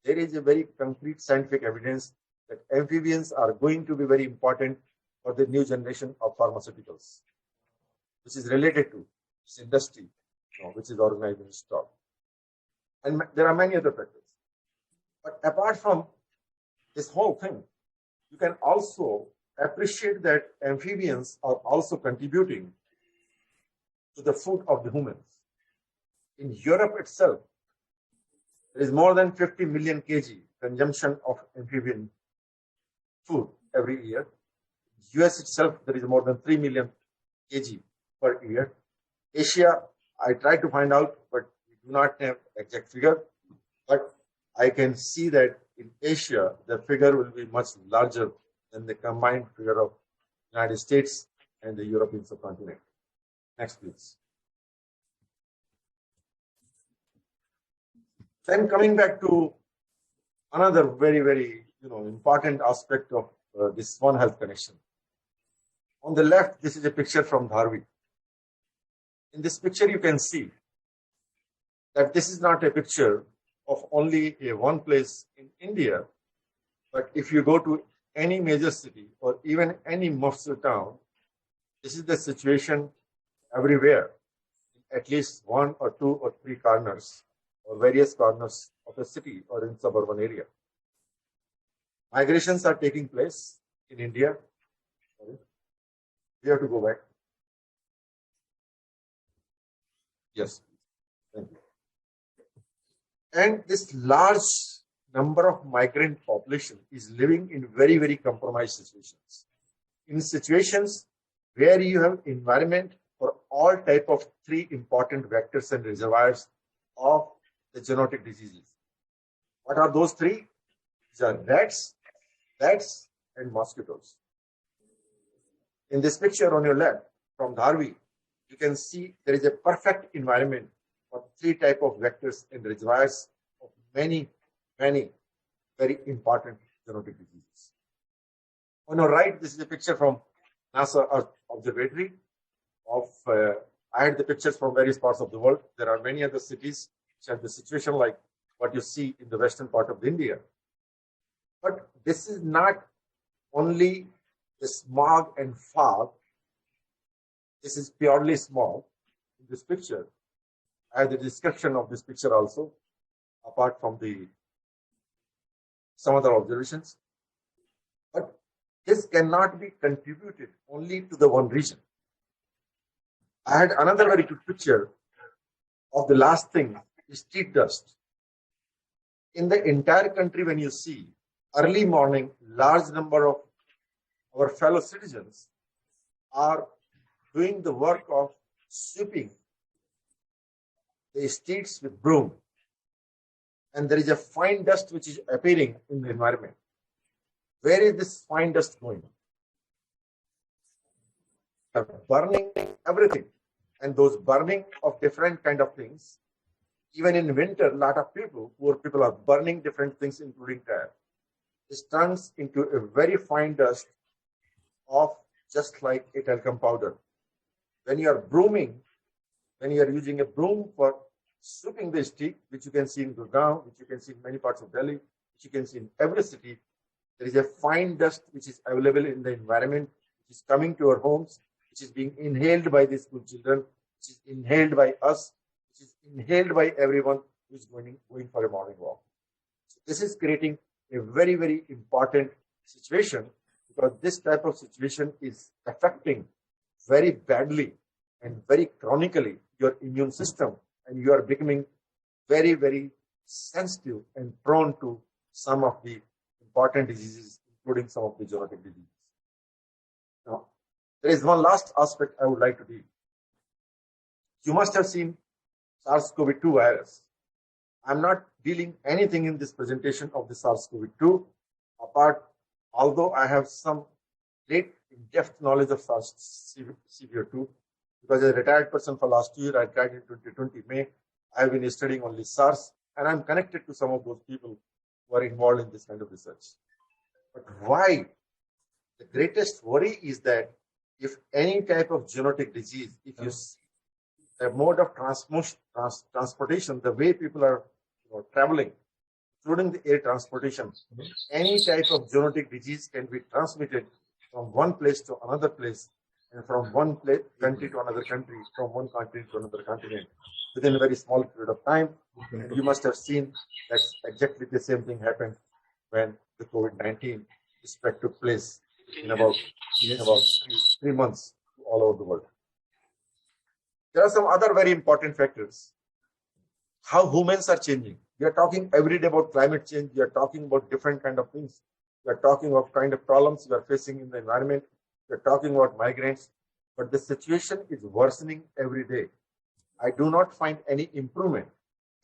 There is a very concrete scientific evidence that amphibians are going to be very important for the new generation of pharmaceuticals, which is related to this industry, which is organized in stock. And there are many other factors. But apart from this whole thing, you can also appreciate that amphibians are also contributing to the food of the humans. In Europe itself, there is more than 50 million kg consumption of amphibian food every year. In US itself, there is more than 3 million kg per year. Asia, I tried to find out, but we do not have exact figure, but I can see that in Asia, the figure will be much larger than the combined figure of United States and the European subcontinent. Next, please. Then coming back to another very, very important aspect of this One Health connection. On the left, this is a picture from Dharvi. In this picture, you can see that this is not a picture of only one place in India, but if you go to any major city or even any mufsal town, this is the situation everywhere, at least one or two or three corners or various corners of a city or in suburban area. Migrations are taking place in India. Sorry. We have to go back. Yes. Thank you. And this large number of migrant population is living in very, very compromised situations. In situations where you have environment for all type of three important vectors and reservoirs of the zoonotic diseases. What are those three? These are rats, bats, and mosquitoes. In this picture on your left from Dharvi, you can see there is a perfect environment for three type of vectors and reservoirs of many, many very important zoonotic diseases. On your right, this is a picture from NASA Earth Observatory of, I had the pictures from various parts of the world. There are many other cities which have the situation like what you see in the western part of India. But this is not only the smog and fog. This is purely smog in this picture. I have the description of this picture also, apart from some other observations. But this cannot be contributed only to the one region. I had another very good picture of the last thing, street dust. In the entire country, when you see early morning, large number of our fellow citizens are doing the work of sweeping the streets with broom. And there is a fine dust which is appearing in the environment. Where is this fine dust going? They're burning everything. And those burning of different kind of things, even in winter, a lot of people, poor people are burning different things, including tire. This turns into a very fine dust of just like a talcum powder. When you are brooming, when you are using a broom for sweeping the street, which you can see in Gurgaon, which you can see in many parts of Delhi, which you can see in every city, there is a fine dust which is available in the environment, which is coming to our homes, which is being inhaled by the school children, which is inhaled by us, which is inhaled by everyone who is going for a morning walk. So this is creating a very, very important situation, because this type of situation is affecting very badly and very chronically your immune system, and you are becoming very, very sensitive and prone to some of the important diseases, including some of the zoonotic diseases. Now, there is one last aspect I would like to deal. You must have seen SARS-CoV-2 virus. I'm not dealing anything in this presentation of the SARS-CoV-2 apart, although I have some great in-depth knowledge of SARS-CoV-2, because as a retired person for last year, I tried in 2020 May, I've been studying only SARS, and I'm connected to some of those people who are involved in this kind of research. But why? The greatest worry is that if any type of zoonotic disease, if you see the mode of transportation, the way people are traveling, including the air transportation, any type of zoonotic disease can be transmitted from one place to another place, and from one country to another country, from one continent to another continent, within a very small period of time. And you must have seen that exactly the same thing happened when the COVID-19 spread took place in about 3 months all over the world. There are some other very important factors. How humans are changing. We are talking every day about climate change. We are talking about different kind of things. We are talking of kind of problems we are facing in the environment. We are talking about migrants. But the situation is worsening every day. I do not find any improvement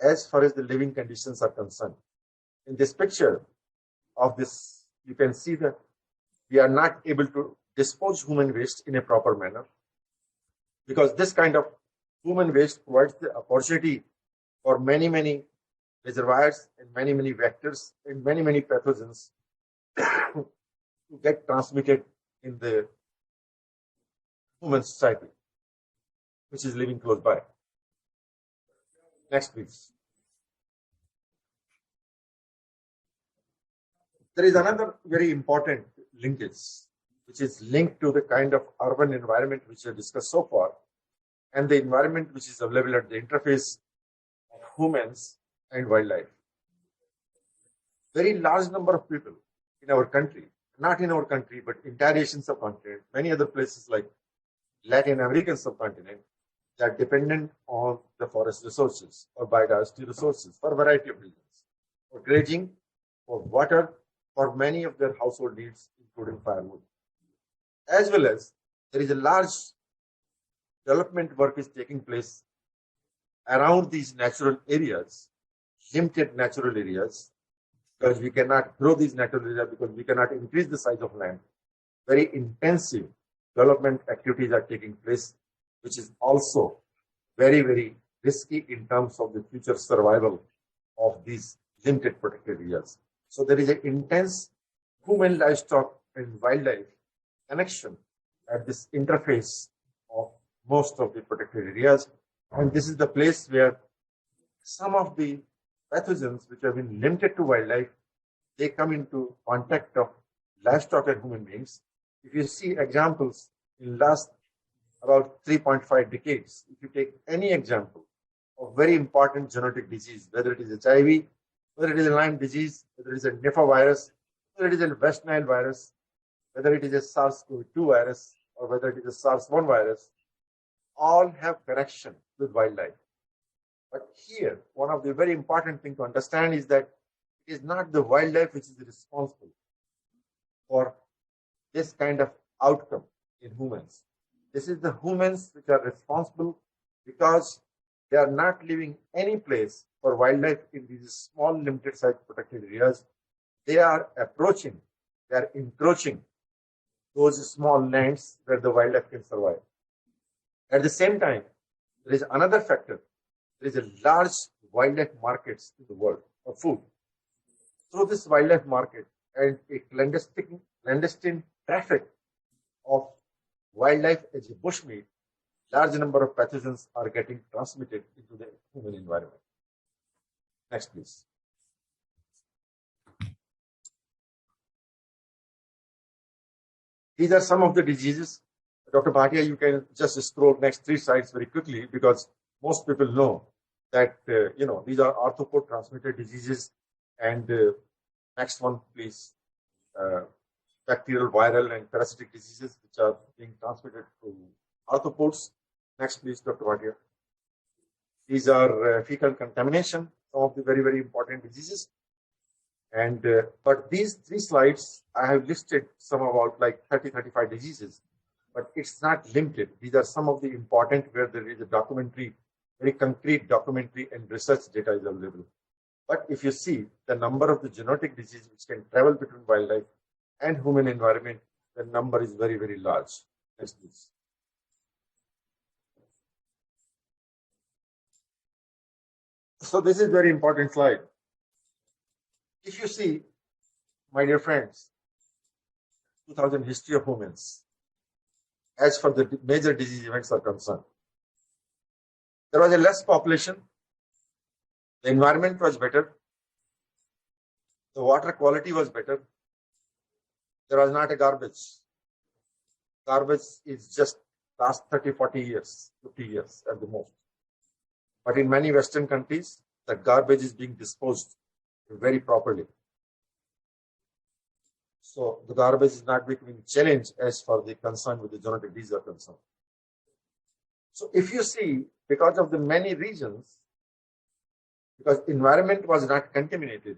as far as the living conditions are concerned. In this picture of this, you can see that we are not able to dispose human waste in a proper manner, because this kind of human waste provides the opportunity for many reservoirs and many vectors and many pathogens to get transmitted in the human society, which is living close by. Next, please. There is another very important linkage, which is linked to the kind of urban environment which we have discussed so far, and the environment which is available at the interface of humans and wildlife. Very large number of people in our country, not in our country, but entire Asian subcontinent, many other places like Latin American subcontinent, they are dependent on the forest resources or biodiversity resources for a variety of reasons, for grazing, for water, for many of their household needs, including firewood. As well as there is a large development work is taking place around these natural areas, limited natural areas, because we cannot grow these natural areas, because we cannot increase the size of land. Very intensive development activities are taking place, which is also very risky in terms of the future survival of these limited protected areas. So there is an intense human, livestock and wildlife connection at this interface of most of the protected areas. And this is the place where some of the pathogens which have been limited to wildlife, they come into contact of livestock and human beings. If you see examples in last about 3.5 decades, if you take any example of very important genetic disease, whether it is HIV, whether it is a Lyme disease, whether it is a Nipah virus, whether it is a West Nile virus, whether it is a SARS-CoV-2 virus, or whether it is a SARS-1 virus, all have connection with wildlife. But here, one of the very important things to understand is that it is not the wildlife which is responsible for this kind of outcome in humans. This is the humans which are responsible, because they are not leaving any place for wildlife in these small limited size protected areas. They are approaching, they are encroaching those small lands where the wildlife can survive. At the same time, there is another factor. There is a large wildlife markets in the world of food. Through this wildlife market and a clandestine traffic of wildlife as a bushmeat, large number of pathogens are getting transmitted into the human environment. Next, please. These are some of the diseases. Dr. Bhatia, you can just scroll next 3 slides very quickly, because most people know that these are arthropod transmitted diseases. And next one, please. Bacterial, viral, and parasitic diseases which are being transmitted through arthropods. Next, please, Dr. Bhatia. These are fecal contamination, some of the very important diseases. And but these 3 slides, I have listed some about like 30-35 diseases, but it's not limited. These are some of the important where there is a documentary, very concrete documentary and research data is available. But if you see the number of the genetic disease which can travel between wildlife and human environment, the number is very large. Next, please. So this is very important slide. If you see, my dear friends, 2000 history of humans, as for the major disease events are concerned, there was a less population, the environment was better, the water quality was better, there was not a garbage. Garbage is just last 30-40 years, 50 years at the most. But in many Western countries, the garbage is being disposed very properly. So the garbage is not becoming a challenge as far the concern with the genetic disease are concerned. So if you see, because of the many reasons, because environment was not contaminated,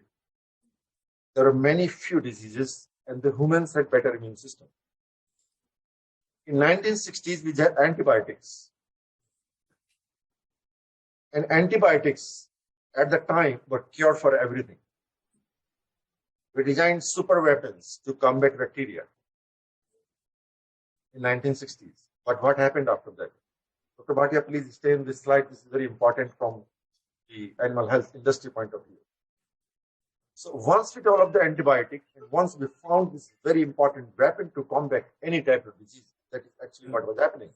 there are many few diseases and the humans had better immune system. In 1960s, we had antibiotics. And antibiotics at the time were cure for everything. We designed super weapons to combat bacteria in 1960s. But what happened after that? Dr. Bhatia, please stay in this slide. This is very important from the animal health industry point of view. So once we developed the antibiotic, and once we found this very important weapon to combat any type of disease, that is actually what was happening.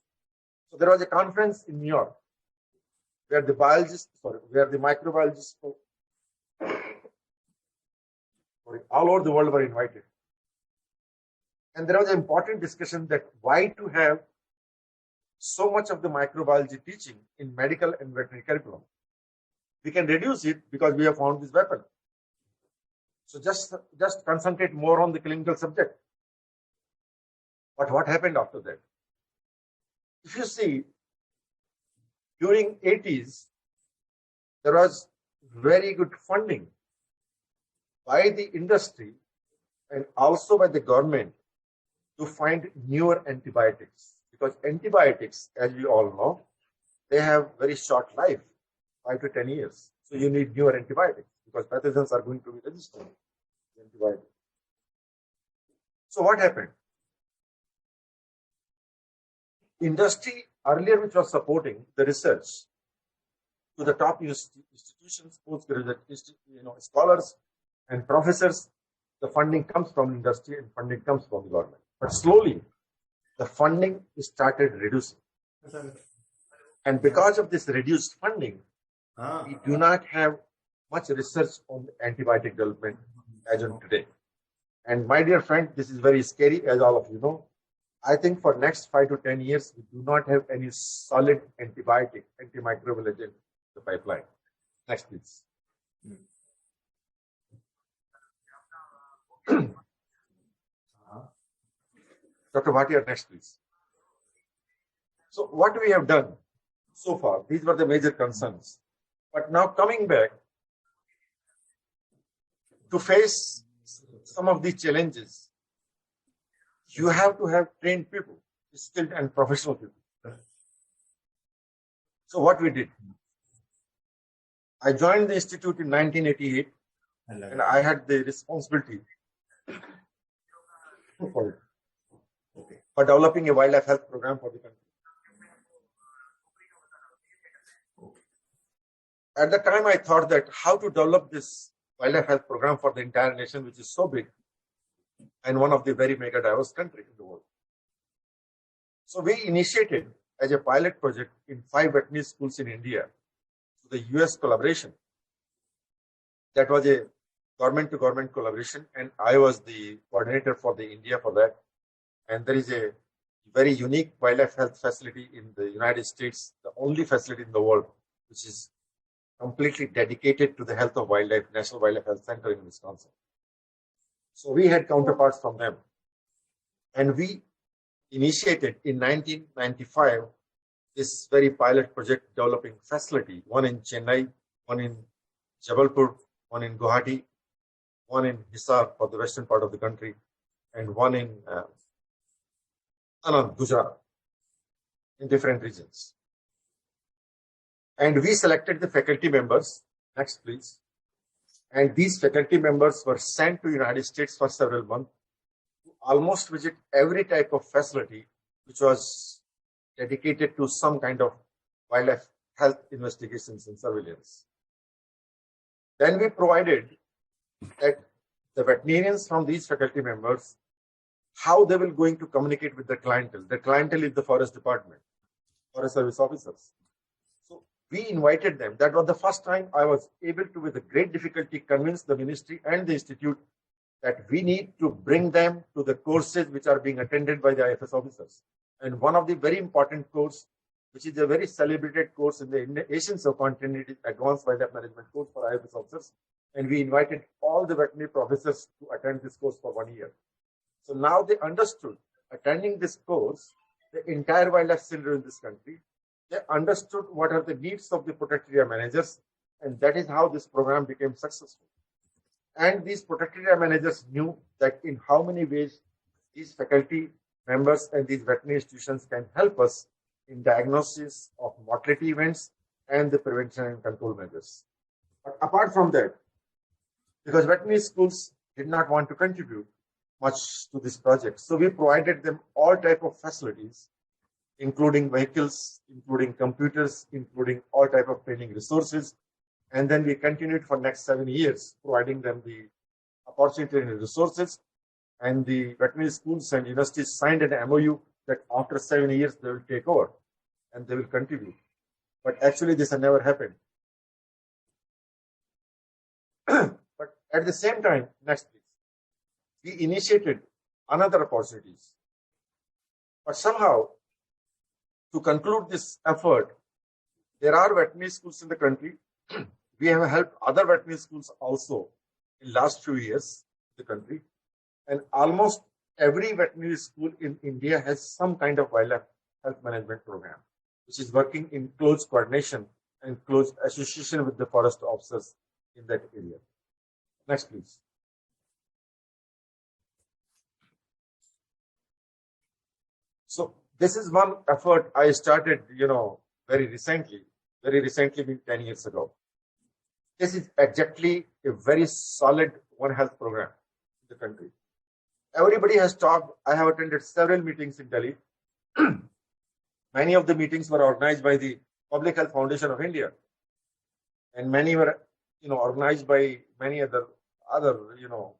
So there was a conference in New York where the microbiologists all over the world were invited. And there was an important discussion that why to have so much of the microbiology teaching in medical and veterinary curriculum. We can reduce it because we have found this weapon. So just concentrate more on the clinical subject. But what happened after that? If you see, during 80s, there was very good funding by the industry and also by the government to find newer antibiotics. Because antibiotics, as we all know, they have very short life, 5 to 10 years. So you need newer antibiotics because pathogens are going to be resistant to antibiotics. So what happened? Industry earlier, which was supporting the research to the top institutions, postgraduate scholars and professors, the funding comes from industry and funding comes from the government. But slowly, the funding started reducing. And because of this reduced funding, we do not have much research on antibiotic development as on today. And my dear friend, this is very scary, as all of you know. I think for next 5 to 10 years, we do not have any solid antibiotic, antimicrobial agent in the pipeline. Next, please. Dr. Bhatia, next, please. So what we have done so far, these were the major concerns. But now coming back to face some of these challenges, you have to have trained people, skilled and professional people. So what we did, I joined the institute in 1988, and I had the responsibility for developing a wildlife health program for the country. At the time, I thought that how to develop this wildlife health program for the entire nation, which is so big, and one of the very mega diverse countries in the world. So we initiated as a pilot project in 5 veterinary schools in India, the US collaboration. That was a government-to-government collaboration, and I was the coordinator for the India for that. And there is a very unique wildlife health facility in the United States, the only facility in the world, which is completely dedicated to the health of wildlife, National Wildlife Health Center in Wisconsin. So we had counterparts from them. And we initiated in 1995 this very pilot project developing facility, one in Chennai, one in Jabalpur, one in Guwahati, one in Hisar for the western part of the country, and one in Anand, Gujarat, in different regions. And we selected the faculty members. Next, please. And these faculty members were sent to the United States for several months to almost visit every type of facility which was dedicated to some kind of wildlife health investigations and surveillance. Then we provided that the veterinarians from these faculty members, how they will going to communicate with the clientele. The clientele is the forest department, forest service officers. So we invited them. That was the first time I was able to, with a great difficulty, convince the ministry and the institute that we need to bring them to the courses which are being attended by the IFS officers. And one of the very important course, which is a very celebrated course in the Asian subcontinent, is Advanced Wildlife Management course for IFS officers. And we invited all the veterinary professors to attend this course for 1 year. So now they understood, attending this course, the entire wildlife scenario in this country. They understood what are the needs of the protected area managers, and that is how this program became successful. And these protected area managers knew that in how many ways these faculty members and these veterinary institutions can help us in diagnosis of mortality events and the prevention and control measures. But apart from that, because veterinary schools did not want to contribute much to this project, so we provided them all type of facilities, including vehicles, including computers, including all type of training resources. And then we continued for next 7 years, providing them the opportunity and resources. And the veterinary schools and universities signed an MOU that after 7 years, they will take over and they will contribute. But actually, this has never happened. But at the same time, next please, we initiated another opportunities. But somehow, to conclude this effort, there are veterinary schools in the country. We have helped other veterinary schools also in last few years in the country. And almost every veterinary school in India has some kind of wildlife health management program, which is working in close coordination and close association with the forest officers in that area. Next, please. So this is one effort I started, very recently being 10 years ago. This is exactly a very solid One Health program in the country. Everybody has talked. I have attended several meetings in Delhi. Many of the meetings were organized by the Public Health Foundation of India, and many were, organized by many other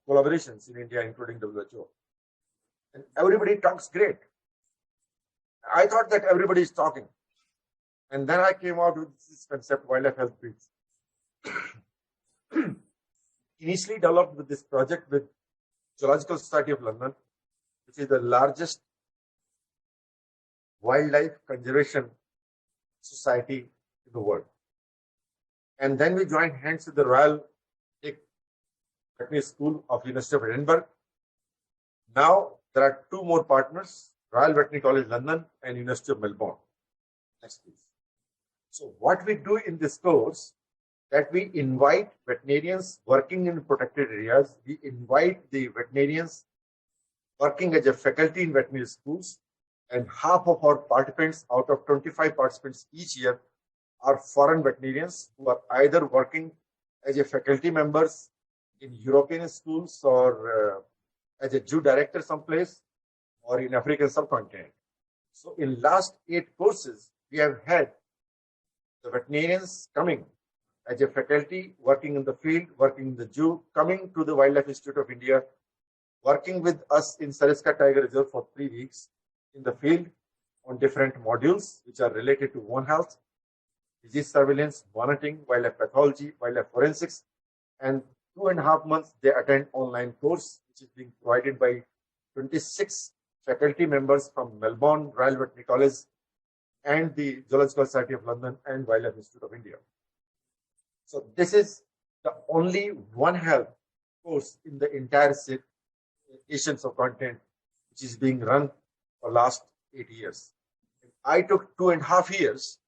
collaborations in India, including WHO. And everybody talks great. I thought that everybody is talking, and then I came out with this concept, wildlife health briefs. Initially developed with this project with Zoological Society of London, which is the largest wildlife conservation society in the world. And then we joined hands with the Royal Veterinary School of University of Edinburgh. Now there are two more partners, Royal Veterinary College London and University of Melbourne. Next, please. So what we do in this course, that we invite veterinarians working in protected areas. We invite the veterinarians working as a faculty in veterinary schools, and half of our participants, out of 25 participants each year, are foreign veterinarians who are either working as a faculty members in European schools or as a Jew director someplace or in African subcontinent. So in last 8 courses, we have had the veterinarians coming as a faculty, working in the field, working in the zoo, coming to the Wildlife Institute of India, working with us in Sariska Tiger Reserve for 3 weeks in the field on different modules which are related to One Health, disease surveillance, monitoring, wildlife pathology, wildlife forensics, and 2.5 months they attend online course which is being provided by 26 faculty members from Melbourne, Royal Veterinary College, and the Zoological Society of London and Wildlife Institute of India. So this is the only One Health course in the entire Asian subcontinent which is being run for last 8 years. And I took 2.5 years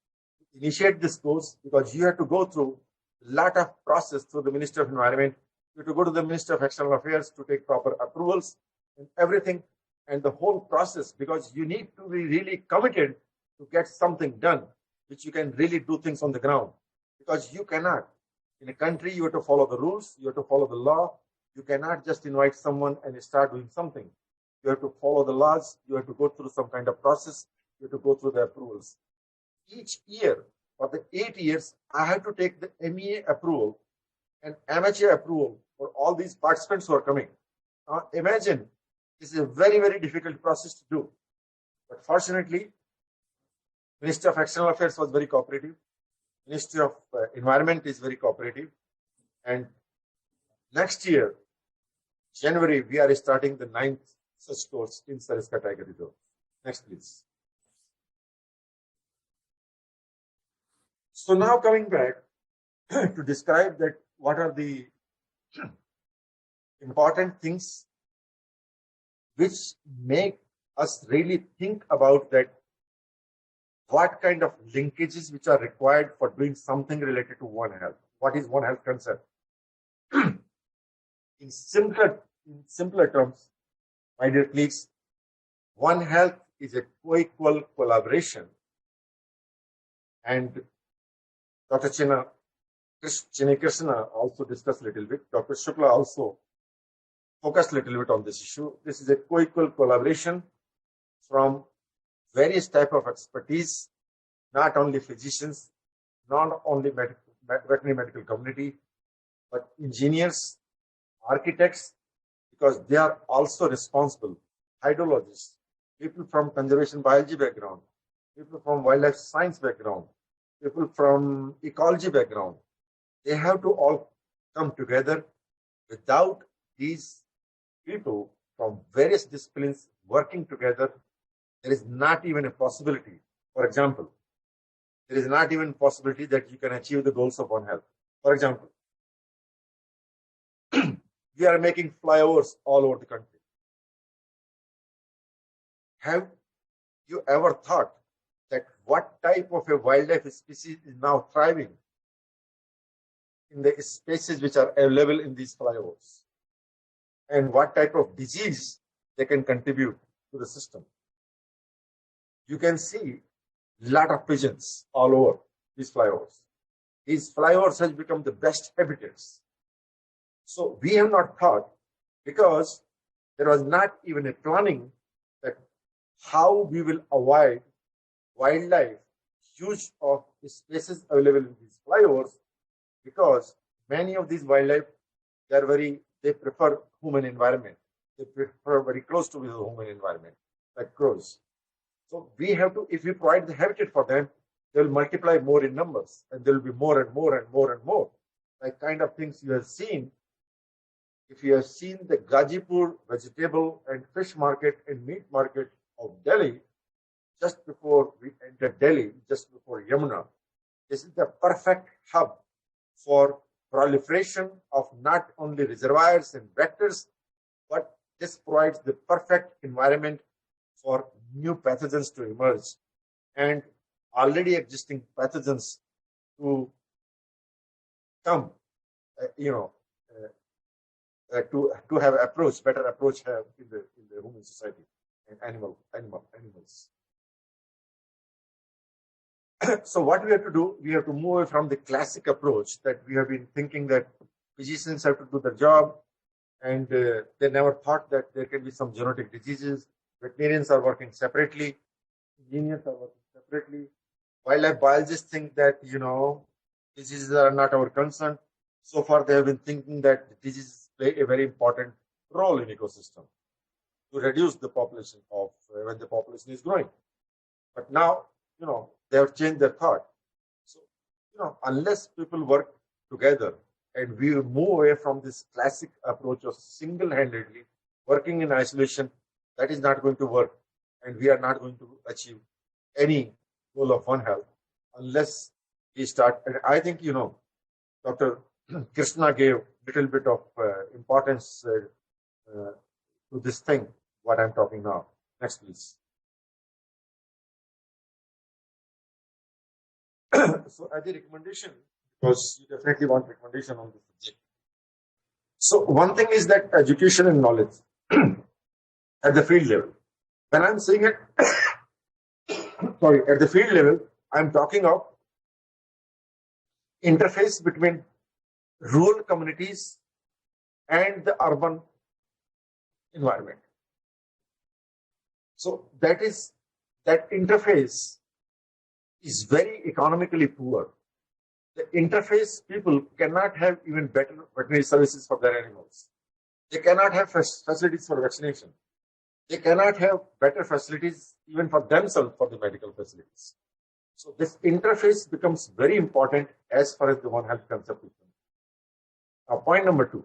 to initiate this course because you have to go through a lot of process through the Minister of Environment. You have to go to the Minister of External Affairs to take proper approvals and everything, and the whole process, because you need to be really committed to get something done, which you can really do things on the ground. Because you cannot, in a country, you have to follow the rules, you have to follow the law. You cannot just invite someone and start doing something. You have to follow the laws, you have to go through some kind of process, you have to go through the approvals. Each year, for the 8 years, I have to take the MEA approval and amateur approval for all these participants who are coming. Now, imagine, this is a very, very difficult process to do. But fortunately, Ministry of External Affairs was very cooperative. Ministry of Environment is very cooperative. And next year, January, we are starting the 9th such course in Sariska Tiger Reserve. Next, please. So now coming back to describe that what are the important things which make us really think about that what kind of linkages which are required for doing something related to One Health. What is One Health concept? In simpler terms, my dear colleagues, One Health is a co-equal collaboration. And Dr. Chinna Krishna also discussed a little bit. Dr. Shukla also focused a little bit on this issue. This is a co-equal collaboration from various type of expertise, not only physicians, not only veterinary medical community, but engineers, architects, because they are also responsible, hydrologists, people from conservation biology background, people from wildlife science background, people from ecology background. They have to all come together. Without these people from various disciplines working together, there is not even a possibility. For example, there is not even a possibility that you can achieve the goals of One Health. For example, we are making flyovers all over the country. Have you ever thought that what type of a wildlife species is now thriving in the spaces which are available in these flyovers, and what type of disease they can contribute to the system? You can see a lot of pigeons all over these flyovers. These flyovers has become the best habitats. So we have not thought, because there was not even a planning that how we will avoid wildlife huge of spaces available in these flyovers, because many of these wildlife, they prefer human environment. They prefer very close to the human environment, like crows. So we have to, if we provide the habitat for them, they will multiply more in numbers, and there will be more and more and more and more. Like kind of things you have seen. If you have seen the Gazipur vegetable and fish market and meat market of Delhi, just before we entered Delhi, just before Yamuna, this is the perfect hub for proliferation of not only reservoirs and vectors, but this provides the perfect environment for new pathogens to emerge and already existing pathogens to come, to have better approach have in the human society and animals. So what we have to do, we have to move away from the classic approach that we have been thinking that physicians have to do their job, and they never thought that there can be some genetic diseases. Veterinarians are working separately, engineers are working separately. Wildlife biologists think that, diseases are not our concern. So far, they have been thinking that diseases play a very important role in ecosystem to reduce the population of when the population is growing. But now, they have changed their thought. So, unless people work together and we move away from this classic approach of single-handedly working in isolation, that is not going to work. And we are not going to achieve any goal of One Health unless we start. And I think, Dr. Krishna gave a little bit of importance to this thing, what I'm talking now. Next, please. So as a recommendation, because you definitely want recommendation on this subject. So one thing is that education and knowledge at the field level. When I'm saying it, at the field level, I'm talking of interface between rural communities and the urban environment. So that interface is very economically poor. The interface people cannot have even better veterinary services for their animals. They cannot have facilities for vaccination. They cannot have better facilities even for themselves for the medical facilities. So this interface becomes very important as far as the One Health concept is concerned. Now, point number 2.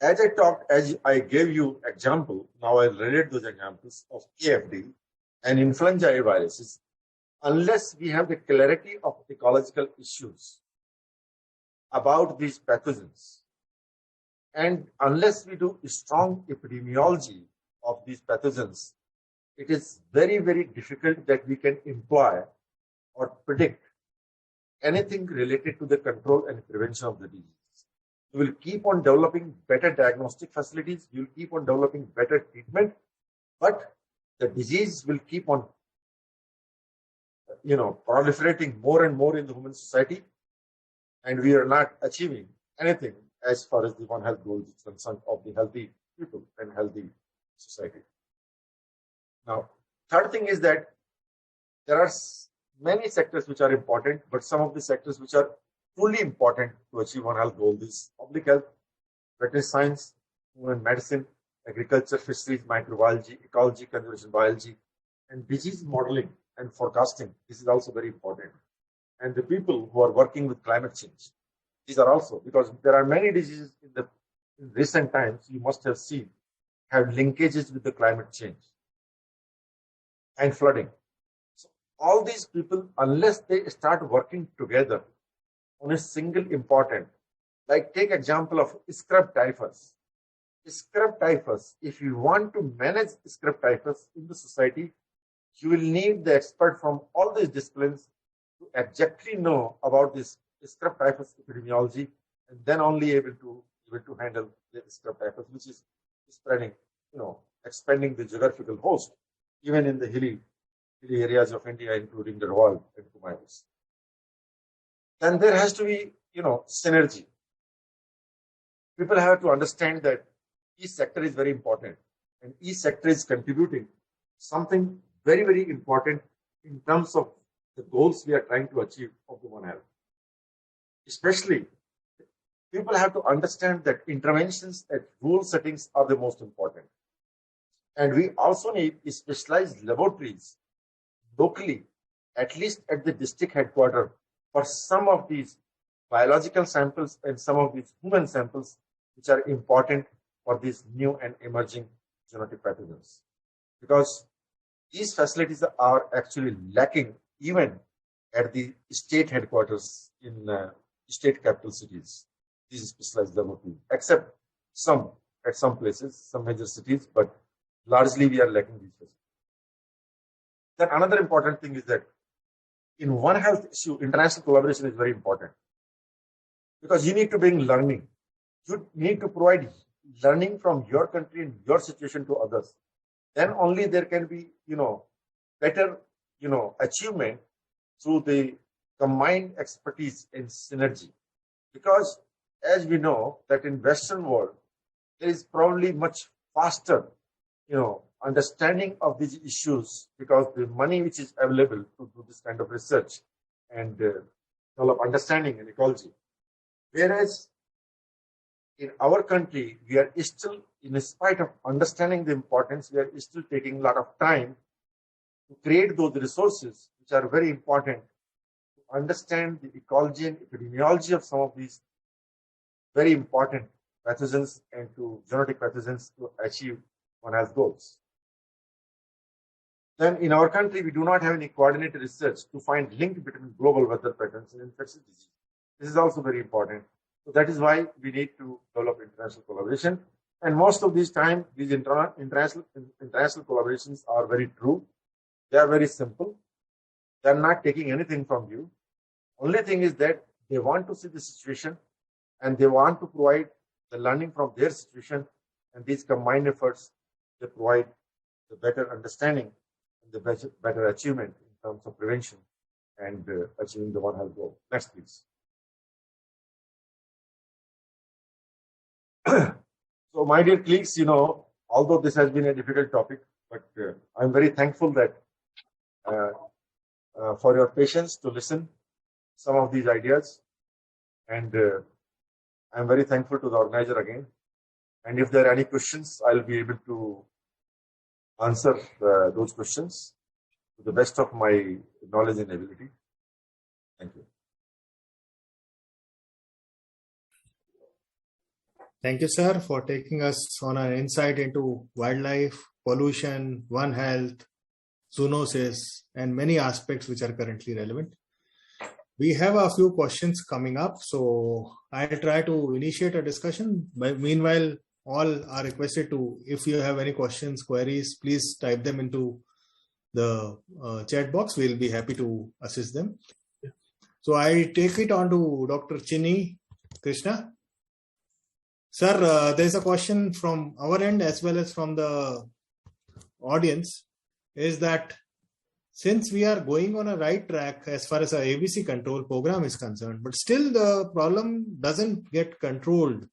As I gave you example, now I'll relate those examples of KFD and influenza A viruses. Unless we have the clarity of ecological issues about these pathogens, and unless we do strong epidemiology of these pathogens, it is very, very difficult that we can employ or predict anything related to the control and prevention of the disease. We will keep on developing better diagnostic facilities, we will keep on developing better treatment, but the disease will keep on proliferating more and more in the human society, and we are not achieving anything as far as the One Health goals is concerned of the healthy people and healthy society. Now, third thing is that there are many sectors which are important, but some of the sectors which are truly important to achieve One Health goal is public health, veterinary science, human medicine, agriculture, fisheries, microbiology, ecology, conservation biology, and disease modeling and forecasting. This is also very important. And the people who are working with climate change, these are also, because there are many diseases in recent times, you must have seen, have linkages with the climate change and flooding. So all these people, unless they start working together on a single important, like take example of scrub typhus. Scrub typhus, if you want to manage scrub typhus in the society, you will need the expert from all these disciplines to exactly know about this scrub typhus epidemiology, and then only able to handle the scrub typhus, which is spreading, expanding the geographical host, even in the hilly areas of India, including the Garhwal and Kumail. Then there has to be, synergy. People have to understand that each sector is very important, and each sector is contributing something very, very important in terms of the goals we are trying to achieve of the One Health. Especially, people have to understand that interventions at rural settings are the most important. And we also need specialized laboratories locally, at least at the district headquarters, for some of these biological samples and some of these human samples, which are important for these new and emerging zoonotic pathogens. Because these facilities are actually lacking even at the state headquarters in state capital cities, these specialized laboratories, except some at some places, some major cities, but largely we are lacking these facilities. Then another important thing is that in One Health issue, international collaboration is very important, because you need to bring learning. You need to provide learning from your country and your situation to others. Then only there can be, better, achievement through the combined expertise and synergy. Because as we know that in Western world, there is probably much faster, understanding of these issues, because the money which is available to do this kind of research and develop understanding in ecology. Whereas in our country, we are still, in spite of understanding the importance, we are still taking a lot of time to create those resources which are very important to understand the ecology and epidemiology of some of these very important pathogens and to zoonotic pathogens to achieve One Health goals. Then in our country, we do not have any coordinated research to find link between global weather patterns and infectious disease. This is also very important. So that is why we need to develop international collaboration. And most of these time, these international collaborations are very true. They are very simple. They are not taking anything from you. Only thing is that they want to see the situation and they want to provide the learning from their situation, and these combined efforts, they provide the better understanding and the better achievement in terms of prevention and achieving the One Health goal. Next, please. So, my dear colleagues, although this has been a difficult topic, but I'm very thankful that for your patience to listen some of these ideas, and I'm very thankful to the organizer again. And if there are any questions, I'll be able to answer those questions to the best of my knowledge and ability. Thank you. Thank you, sir, for taking us on an insight into wildlife, pollution, One Health, zoonoses, and many aspects which are currently relevant. We have a few questions coming up, so I'll try to initiate a discussion. But meanwhile, all are requested to, if you have any questions, queries, please type them into the chat box. We'll be happy to assist them. So I take it on to Dr. Chinni Krishna. Sir, there's a question from our end as well as from the audience, is that since we are going on a right track as far as our ABC control program is concerned, but still the problem doesn't get controlled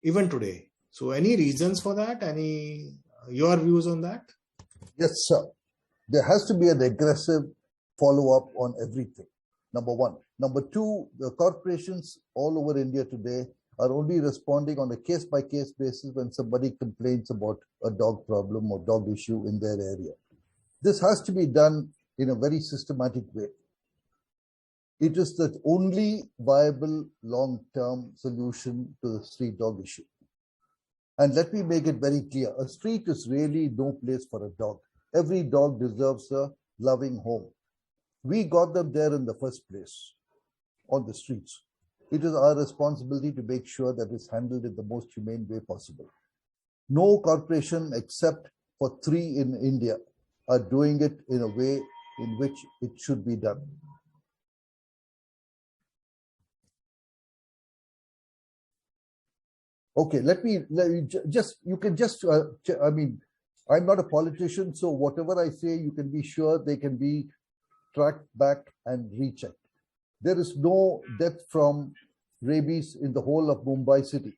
even today. So any reasons for that? Any your views on that? Yes, sir. There has to be an aggressive follow-up on everything. Number one. Number two, the corporations all over India today are only responding on a case-by-case basis when somebody complains about a dog problem or dog issue in their area. This has to be done in a very systematic way. It is the only viable long-term solution to the street dog issue. And let me make it very clear, a street is really no place for a dog. Every dog deserves a loving home. We got them there in the first place, on the streets. It is our responsibility to make sure that it's handled in the most humane way possible. No corporation except for 3 in India are doing it in a way in which it should be done. Okay, I mean, I'm not a politician, so whatever I say, you can be sure they can be tracked back and rechecked. There is no death from rabies in the whole of Mumbai city.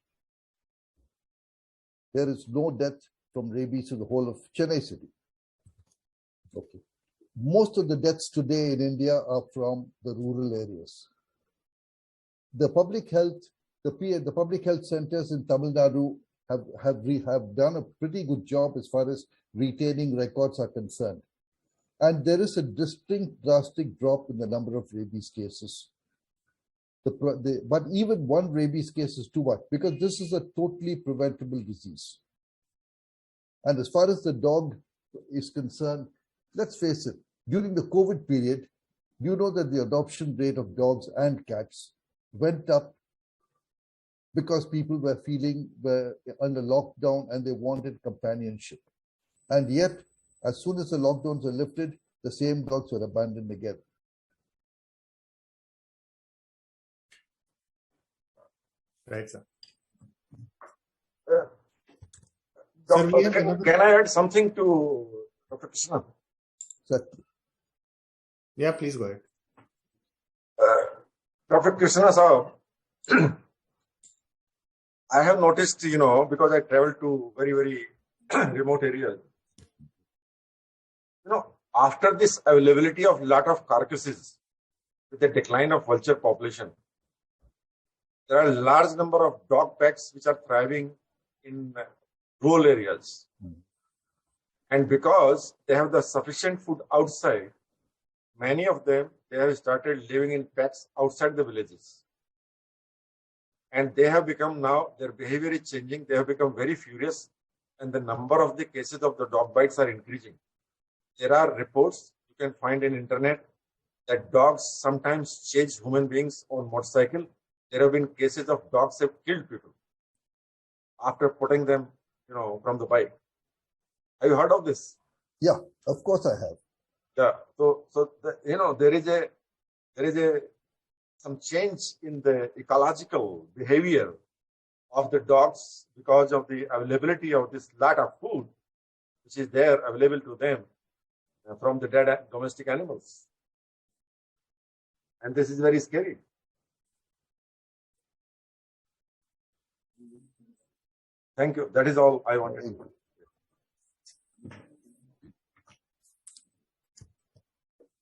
There is no death from rabies in the whole of Chennai city. Okay. Most of the deaths today in India are from the rural areas. The public health centers in Tamil Nadu have done a pretty good job as far as retaining records are concerned. And there is a distinct drastic drop in the number of rabies cases. But even one rabies case is too much because this is a totally preventable disease. And as far as the dog is concerned, let's face it, during the COVID period, you know that the adoption rate of dogs and cats went up because people were under lockdown and they wanted companionship. And yet, as soon as the lockdowns are lifted, the same dogs were abandoned again. Right, sir. Doctor, can I add something to Dr. Krishna? Certainly. Yeah, please go ahead. Dr. Krishna sir, I have noticed, because I travel to very, very remote areas, after this availability of lot of carcasses with the decline of vulture population, there are a large number of dog packs which are thriving in rural areas. And because they have the sufficient food outside, many of them, they have started living in packs outside the villages. And they have become now, their behavior is changing. They have become very furious. And the number of the cases of the dog bites are increasing. There are reports you can find in internet that dogs sometimes chase human beings on motorcycle. There have been cases of dogs have killed people after putting them, from the bike. Have you heard of this? Yeah, of course I have. Yeah. So there is some change in the ecological behavior of the dogs because of the availability of this lot of food, which is there available to them from the dead domestic animals. And this is very scary. Thank you. That is all I wanted to do.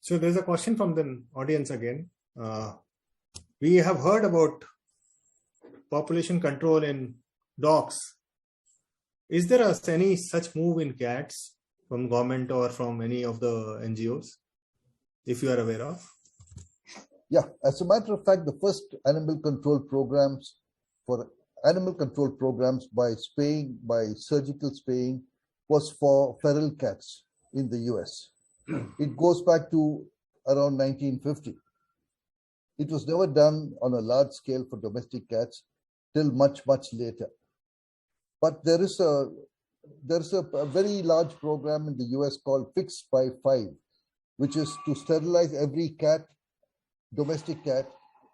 So there's a question from the audience again. We have heard about population control in dogs. Is there any such move in cats from government or from any of the NGOs, if you are aware of? Yeah, as a matter of fact, the first animal control programs by surgical spaying was for feral cats in the US. It goes back to around 1950. It was never done on a large scale for domestic cats till much, much later. But there is a very large program in the US called Fix by 5, which is to sterilize every cat, domestic cat,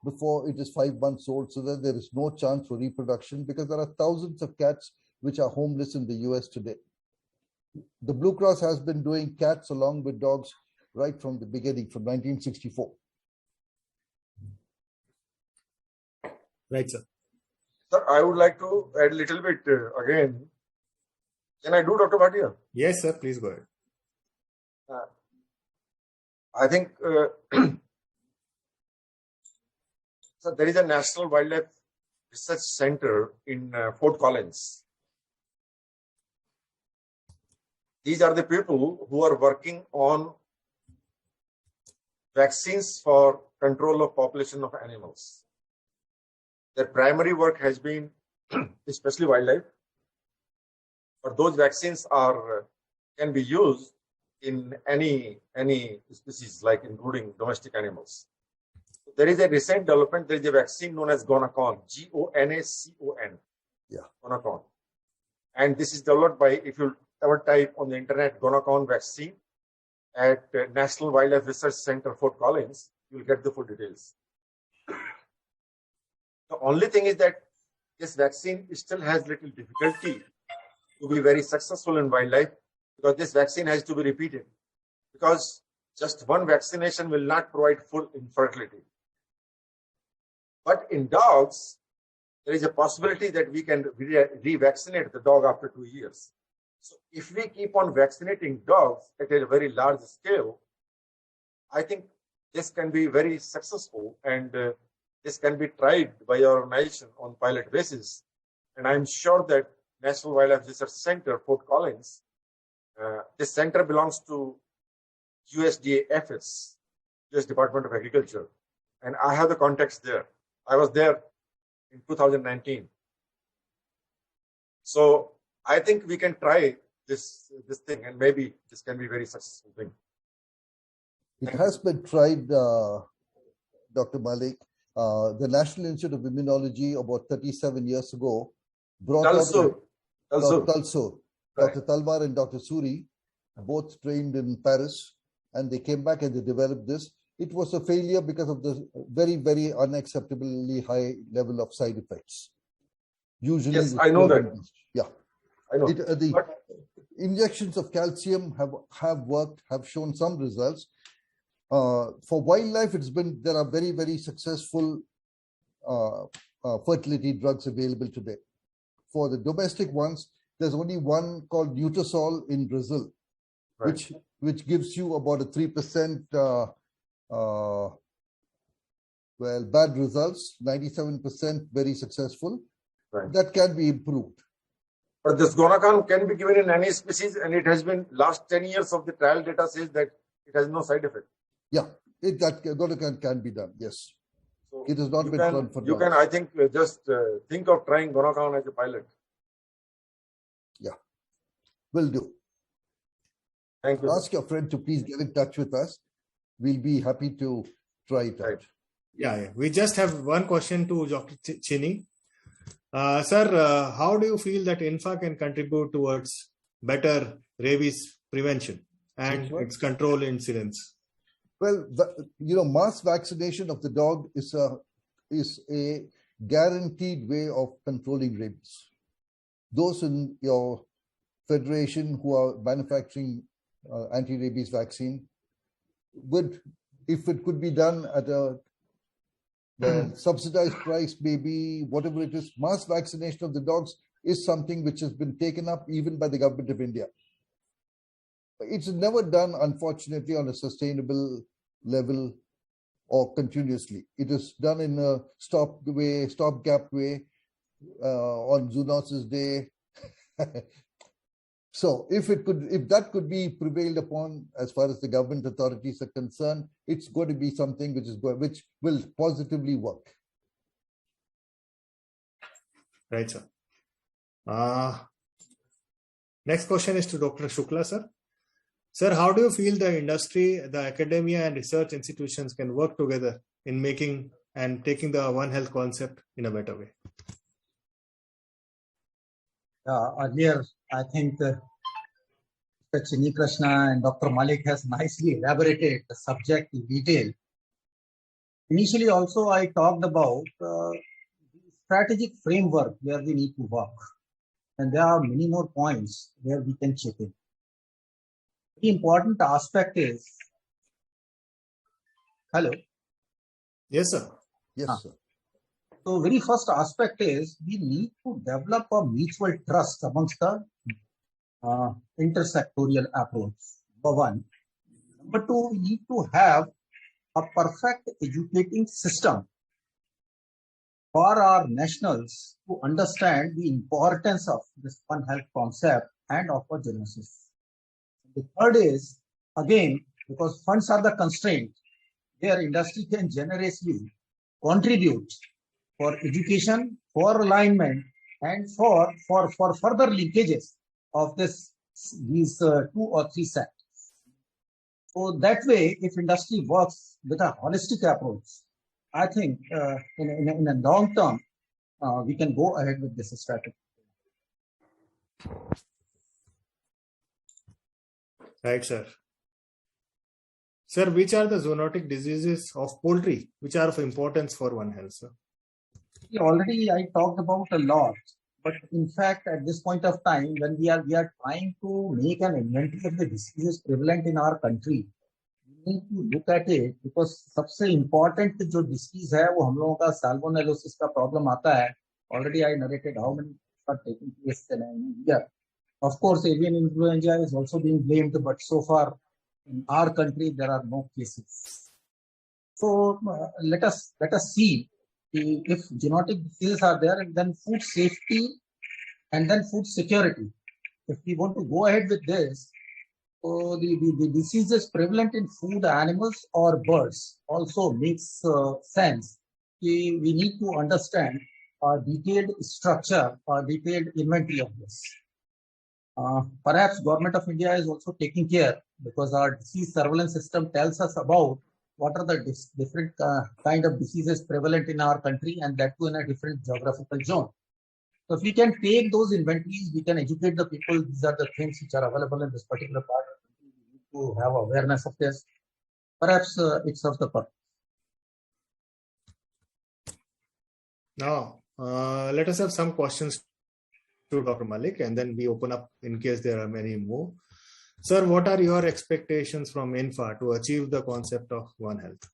before it is 5 months old, so that there is no chance for reproduction, because there are thousands of cats which are homeless in the US today. The Blue Cross has been doing cats along with dogs right from the beginning, from 1964. Right, sir. Sir, I would like to add a little bit again. Can I do, Dr. Bhatia? Yes, sir. Please go ahead. I think so there is a National Wildlife Research Center in Fort Collins. These are the people who are working on vaccines for control of population of animals. Their primary work has been especially wildlife, but those vaccines can be used in any species, like including domestic animals. There is a recent development. There is a vaccine known as Gonacon, Gonacon. Yeah. Gonacon. And this is developed by, if you ever type on the internet, Gonacon vaccine at National Wildlife Research Center, Fort Collins, you will get the full details. The only thing is that this vaccine still has little difficulty to be very successful in wildlife, because this vaccine has to be repeated, because just one vaccination will not provide full infertility. But in dogs, there is a possibility that we can revaccinate the dog after 2 years. So if we keep on vaccinating dogs at a very large scale, I think this can be very successful, and this can be tried by our organization on pilot basis. And I'm sure that National Wildlife Research Center, Fort Collins, this center belongs to USDA FS, US Department of Agriculture. And I have the contacts there. I was there in 2019. So I think we can try this thing, and maybe this can be a very successful thing. It has been tried, Dr. Malik. The National Institute of Immunology about 37 years ago brought Tulsur. Dr. Talwar and Dr. Suri, both trained in Paris, and they came back and they developed this. It was a failure because of the very, very unacceptably high level of side effects. Usually, yes, I know that. Yeah, I know. The injections of calcium have worked, have shown some results. For wildlife, there are very, very successful fertility drugs available today. For the domestic ones, there's only one called Nutrasol in Brazil, right, which gives you about a 3% bad results, 97% very successful. Right. That can be improved. But this Gonacon can be given in any species, and it has been last 10 years of the trial data says that it has no side effect. Yeah, Gonacon can be done. Yes, so it has not been done for. You can, I think, just think of trying Gonacon as a pilot. Yeah, will do. Thank you. Ask your friend to please get in touch with us. We'll be happy to try it out. Yeah. We just have one question to Dr. Chini. Sir, how do you feel that INFA can contribute towards better rabies prevention and its control incidence? Well, mass vaccination of the dog is a guaranteed way of controlling rabies. Those in your federation who are manufacturing anti-rabies vaccine would, if it could be done at a subsidized price, maybe whatever it is, mass vaccination of the dogs is something which has been taken up even by the government of India. It's never done, unfortunately, on a sustainable level or continuously. It is done in a stopgap way on Zoonoses Day. So if that could be prevailed upon as far as the government authorities are concerned, it's going to be something which will positively work. Right, sir. Next question is to Dr. Shukla, sir. Sir, how do you feel the industry, the academia and research institutions can work together in making and taking the One Health concept in a better way? Earlier, I think Mr. Chini Krishna and Dr. Malik has nicely elaborated the subject in detail. Initially, also, I talked about the strategic framework where we need to work. And there are many more points where we can chip in. The important aspect is Hello. Yes, sir. Yes, sir. So very first aspect is we need to develop a mutual trust amongst the intersectorial approach. Number one. Number two, we need to have a perfect educating system for our nationals to understand the importance of this One Health concept and of a zoonosis. The third is, again, because funds are the constraint, where industry can generously contribute for education, for alignment, and for further linkages of these 2 or 3 sectors. So that way, if industry works with a holistic approach, I think in a long term, we can go ahead with this strategy. Right, sir. Sir, which are the zoonotic diseases of poultry which are of importance for One Health, sir? Already I talked about a lot, but in fact, at this point of time, when we are trying to make an inventory of the diseases prevalent in our country, we need to look at it because सबसे important जो disease है वो हम लोगों का salmonellosis का problem आता है. Already I narrated how many are taking place in India. Of course, avian influenza is also being blamed, but so far in our country there are no cases. So let us see if zoonotic diseases are there, and then food safety and then food security. If we want to go ahead with this, so the diseases prevalent in food, animals or birds also makes sense. We need to understand a detailed structure or detailed inventory of this. Perhaps Government of India is also taking care because our disease surveillance system tells us about what are the different kind of diseases prevalent in our country, and that too in a different geographical zone. So if we can take those inventories, we can educate the people. These are the things which are available in this particular part. We need to have awareness of this. Perhaps it serves the purpose. Now, let us have some questions to Dr. Malik, and then we open up in case there are many more. Sir, what are your expectations from INFA to achieve the concept of One Health?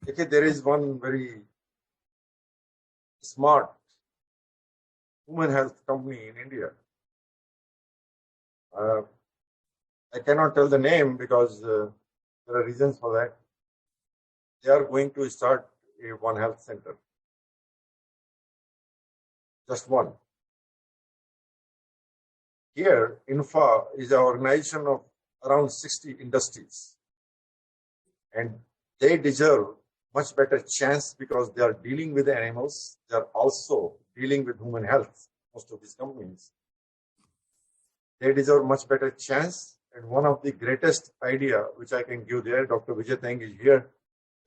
Okay, there is one very smart human health company in India. I cannot tell the name because there are reasons for that. They are going to start a One Health center. Just one. Here, INFA is an organization of around 60 industries, and they deserve much better chance because they are dealing with the animals. They are also dealing with human health, most of these companies. They deserve much better chance, and one of the greatest idea which I can give there, Dr. Vijay Tang is here,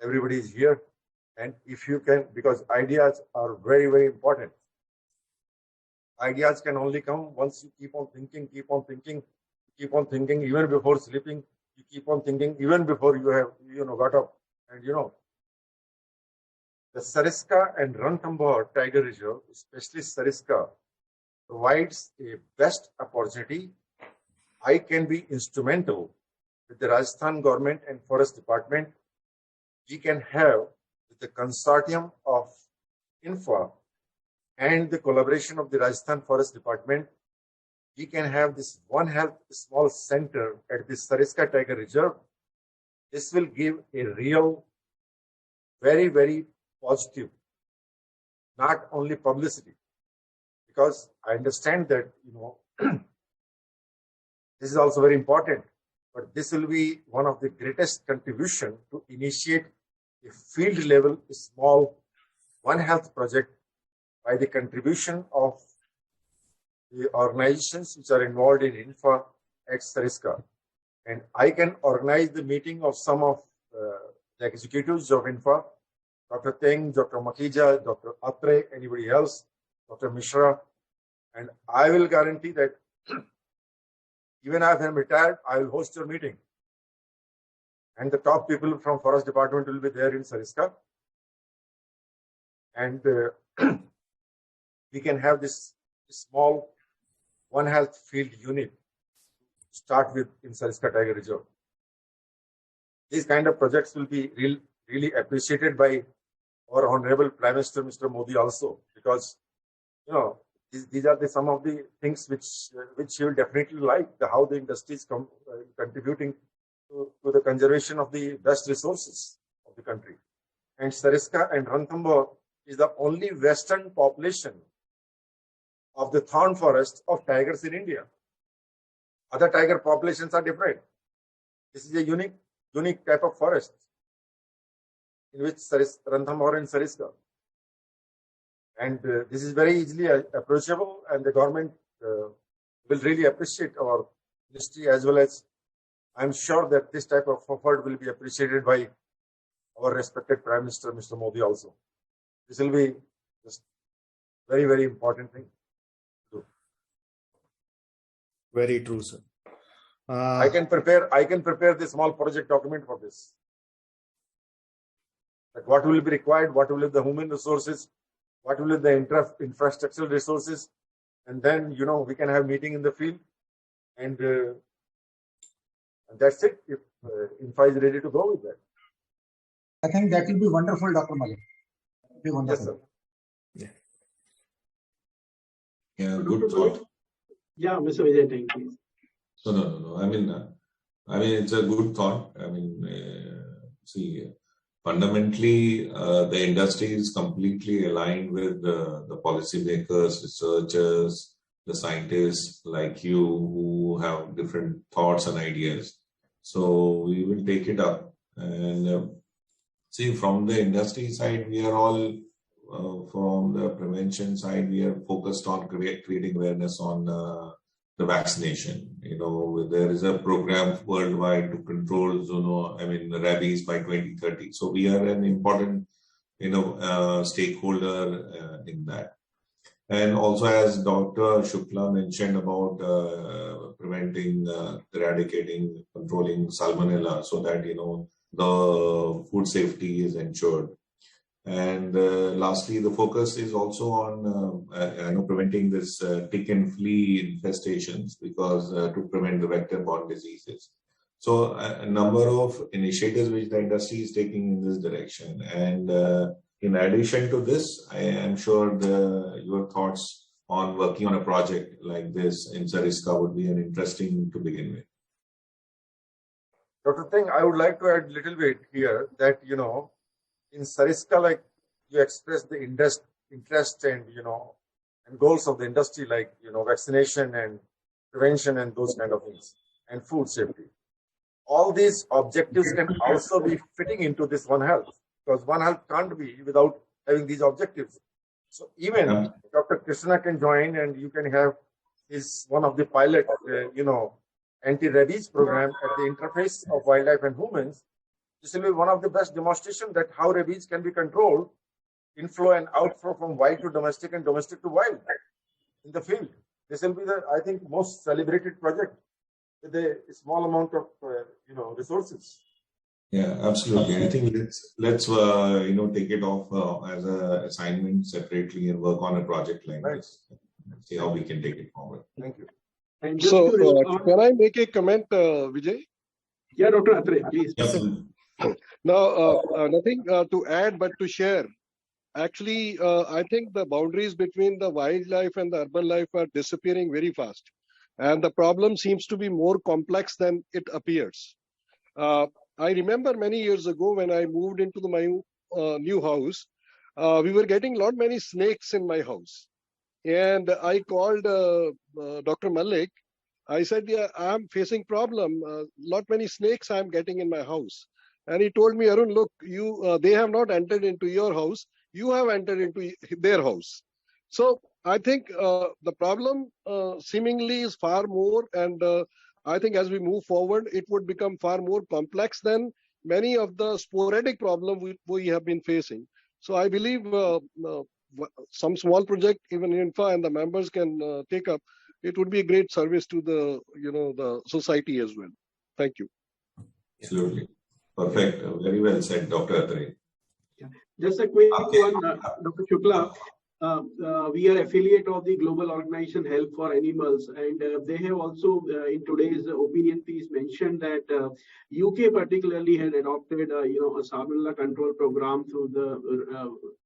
everybody is here, and if you can, because ideas are very, very important. Ideas can only come once you keep on thinking, even before sleeping. You keep on thinking even before you have, got up. And the Sariska and Ranthambore Tiger Reserve, especially Sariska, provides a best opportunity. I can be instrumental with the Rajasthan government and Forest Department. We can have with the consortium of INFA and the collaboration of the Rajasthan Forest Department, we can have this One Health small center at the Sariska Tiger Reserve. This will give a real, very, very positive, not only publicity, because I understand that, this is also very important, but this will be one of the greatest contribution to initiate a field level small One Health project by the contribution of the organizations which are involved in INFA at Sariska. And I can organize the meeting of some of the executives of INFA, Dr. Teng, Dr. Makija, Dr. Atre, anybody else, Dr. Mishra, and I will guarantee that even if I am retired, I will host your meeting. And the top people from Forest Department will be there in Sariska. And we can have this small One Health field unit start with in Sariska Tiger Reserve. These kind of projects will be really appreciated by our Honorable Prime Minister, Mr. Modi, also, because these are some of the things which he will definitely like, how the industry is contributing to the conservation of the best resources of the country. And Sariska and Ranthambore is the only western population of the thorn forest of tigers in India. Other tiger populations are different. This is a unique type of forest in which Ranthambore and Sariska. And this is very easily approachable, and the government will really appreciate our ministry, as well as I'm sure that this type of effort will be appreciated by our respected Prime Minister, Mr. Modi, also. This will be just very, very important thing to do. Very true, sir. I can prepare the small project document for this. Like what will be required, what will be the human resources, what will be the infrastructural resources, and then we can have meeting in the field, and that's it. If INFA is ready to go with that, I think that will be wonderful, Dr. Malik. Be wonderful. Yes, sir. Yeah, good thought. Yeah, Mr. Vijay, thank you. So no. I mean, it's a good thought. I mean, see, fundamentally, the industry is completely aligned with the policymakers, researchers, the scientists like you who have different thoughts and ideas. So we will take it up. And see, from the industry side, we are all, from the prevention side, we are focused on creating awareness on the vaccination. There is a program worldwide to control rabies by 2030. So we are an important, stakeholder in that. And also, as Dr. Shukla mentioned about preventing, eradicating, controlling salmonella, so that the food safety is ensured. And lastly, the focus is also on preventing this tick and flea infestations, because to prevent the vector-borne diseases. So a number of initiatives which the industry is taking in this direction. And in addition to this, I am sure your thoughts on working on a project like this in Sariska would be an interesting to begin with. Dr. Singh, I would like to add a little bit here that, in Sariska, like you expressed the interest and, and goals of the industry, like, vaccination and prevention and those kind of things, and food safety. All these objectives can also be fitting into this One Health, because One Health can't be without having these objectives. So even Dr. Krishna can join, and you can have one of the pilot, anti-rabies program at the interface of wildlife and humans. This will be one of the best demonstrations that how rabies can be controlled, inflow and outflow from wild to domestic and domestic to wild in the field. This will be I think, most celebrated project with a small amount of, resources. Yeah, absolutely. I think let's take it off as an assignment separately and work on a project like this. See how we can take it forward. Thank you. And So, can I make a comment, Vijay? Yeah, Dr. Atre, please. Yes. Now, nothing to add, but to share. Actually, I think the boundaries between the wildlife and the urban life are disappearing very fast. And the problem seems to be more complex than it appears. I remember many years ago when I moved into my new house, we were getting many snakes in my house. And I called Dr. Malik. I said, yeah, I'm facing problem. Many snakes I'm getting in my house. And he told me, Arun, look, they have not entered into your house. You have entered into their house. So I think the problem seemingly is far more. And I think as we move forward, it would become far more complex than many of the sporadic problems we have been facing. So I believe some small project, even INFA and the members can take up. It would be a great service to the society as well. Thank you. Absolutely. Perfect. Very well said, Dr. Atre. Just a quick one, Dr. Shukla. we are affiliate of the global organization Help for Animals, and they have also in today's opinion piece mentioned that UK particularly had adopted a salmonella control program through the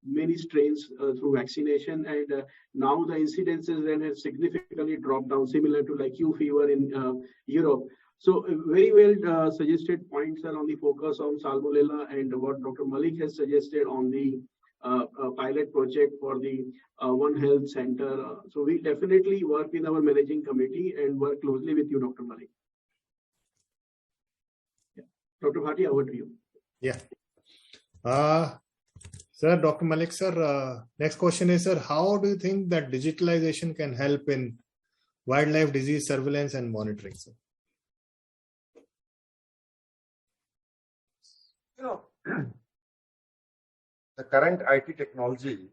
many strains through vaccination, and now the incidences then have significantly dropped down, similar to like Q fever in Europe. So very well suggested points are on the focus on salmonella, and what Dr. Malik has suggested on the pilot project for the One Health Center. So we definitely work with our managing committee and work closely with you, Dr. Malik. Yeah. Dr. Bhatia, over to you. Yeah. Sir, Dr. Malik, sir, next question is, sir, how do you think that digitalization can help in wildlife disease surveillance and monitoring, sir? The current IT technology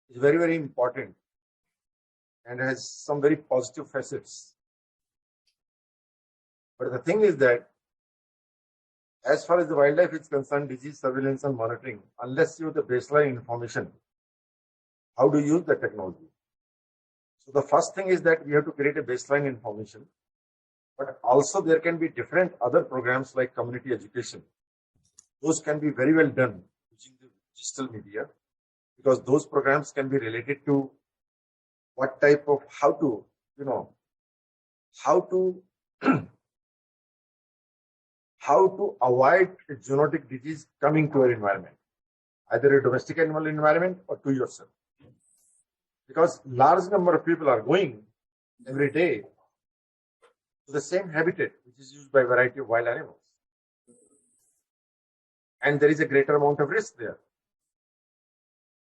is very, very important and has some very positive facets. But the thing is that as far as the wildlife is concerned, disease surveillance and monitoring, unless you have the baseline information, how do you use the technology? So the first thing is that we have to create a baseline information, but also there can be different other programs like community education. Those can be very well done using the digital media, because those programs can be related to what type of how to avoid a zoonotic disease coming to our environment, either a domestic animal environment or to yourself. Because large number of people are going every day to the same habitat which is used by a variety of wild animals. And there is a greater amount of risk there.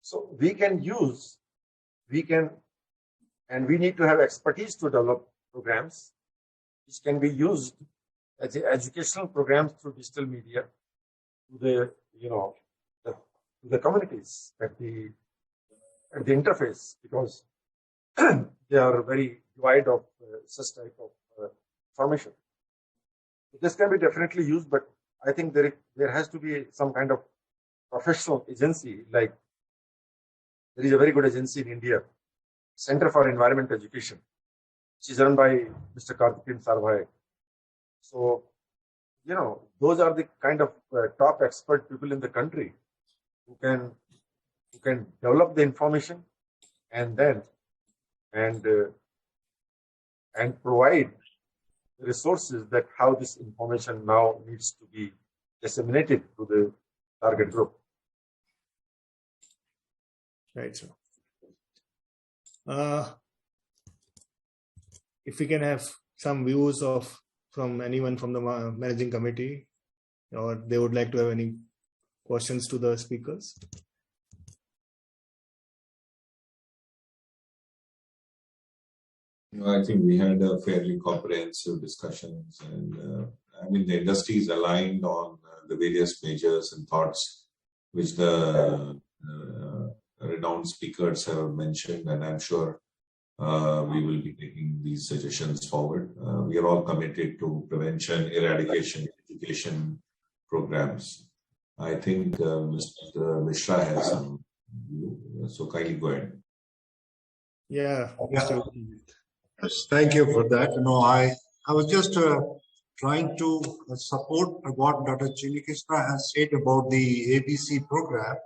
So we need to have expertise to develop programs which can be used as educational programs through digital media to the communities at the interface, because they are very wide of such type of information. This can be definitely used, but I think there has to be some kind of professional agency. Like there is a very good agency in India, Center for Environment Education, which is run by Mr. Karthikeyan Sarvai. So, those are the kind of top expert people in the country who can develop the information and provide the resources that how this information now needs to be disseminated to the target group. Right, sir. If we can have some views from anyone from the managing committee, or they would like to have any questions to the speakers. I think we had a fairly comprehensive discussions, and the industry is aligned on the various measures and thoughts which the renowned speakers have mentioned, and I'm sure we will be taking these suggestions forward. We are all committed to prevention, eradication, education programs. I think Mr. Mishra has some view, so kindly go ahead. Yeah. Yes, thank you for that. I was just trying to support what Dr. Chinikishna has said about the ABC program.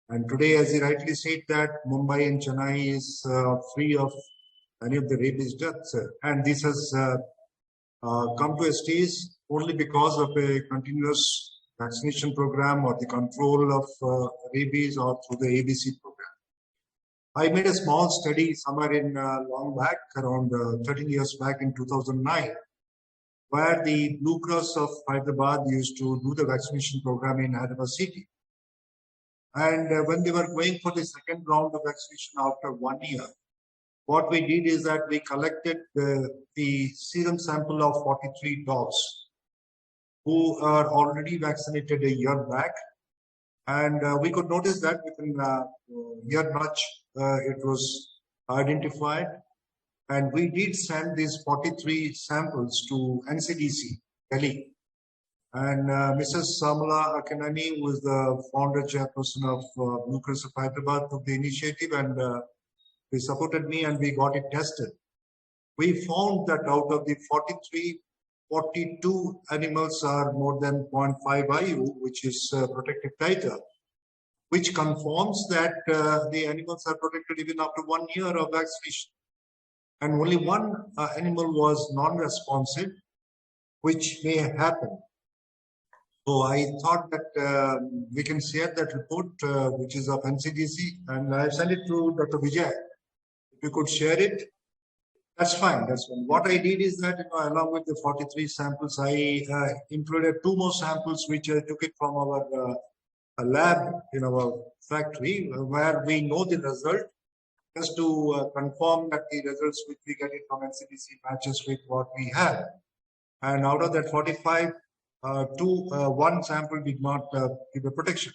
And today, as he rightly said, that Mumbai and Chennai is free of any of the rabies deaths. And this has come to a stage only because of a continuous vaccination program or the control of rabies or through the ABC program. I made a small study somewhere in long back, around 13 years back in 2009, where the Blue Cross of Hyderabad used to do the vaccination program in Hyderabad city. And when they were going for the second round of vaccination after 1 year, what we did is that we collected the serum sample of 43 dogs who are already vaccinated a year back. And we could notice that within a year much, it was identified. And we did send these 43 samples to NCDC, Delhi. And Mrs. Samala Akanani, who is the founder chairperson of Blue Cross of Hyderabad, took the initiative, and they supported me, and we got it tested. We found that out of the 42 animals are more than 0.5 IU, which is protective titer, which confirms that the animals are protected even after 1 year of vaccination. And only one animal was non-responsive, which may happen. So I thought that we can share that report, which is of NCDC, and I sent it to Dr. Vijay. If you could share it, that's fine. That's fine. What I did is that, along with the 43 samples, I included 2 more samples, which I took it from our lab in our factory, where we know the result, just to confirm that the results which we get it from NCDC matches with what we have. And out of that 45, 1 sample did not give a protection.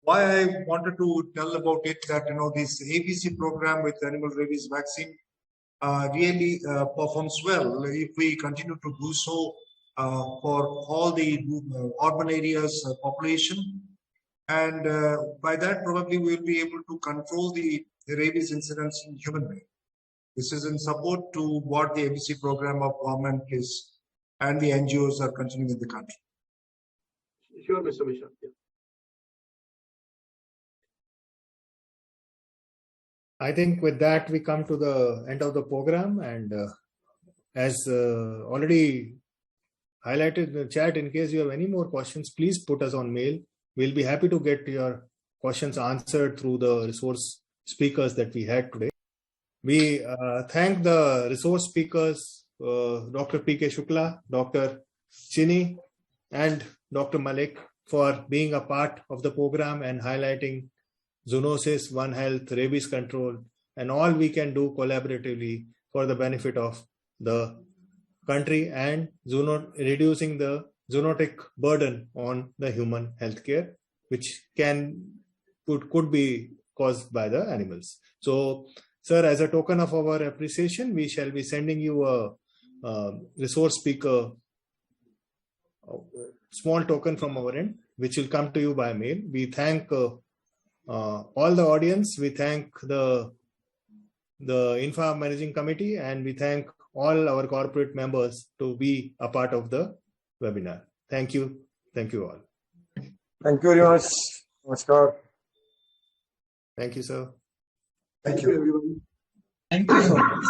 Why I wanted to tell about it, that this ABC program with animal rabies vaccine really performs well if we continue to do so for all the urban areas population, and by that probably we will be able to control the rabies incidence in human being. This is in support to what the ABC program of government is and the NGOs are continuing in the country. Sure, Mr. Mishra. Yeah. I think with that we come to the end of the program, and as already highlighted in the chat, in case you have any more questions, please put us on mail. We'll be happy to get your questions answered through the resource speakers that we had today. We thank the resource speakers, Dr. P.K. Shukla, Dr. Chini, and Dr. Malik for being a part of the program and highlighting Zoonoses, One Health, rabies control, and all we can do collaboratively for the benefit of the country and reducing the zoonotic burden on the human healthcare, which could be caused by the animals. So, sir, as a token of our appreciation, we shall be sending you a resource speaker, small token from our end, which will come to you by mail. We thank all the audience. We thank the INFA Managing Committee, and we thank all our corporate members to be a part of the webinar. Thank you. Thank you all. Thank you very much. Namaskar. Thank you, sir. Thank you, everyone. Thank you so much.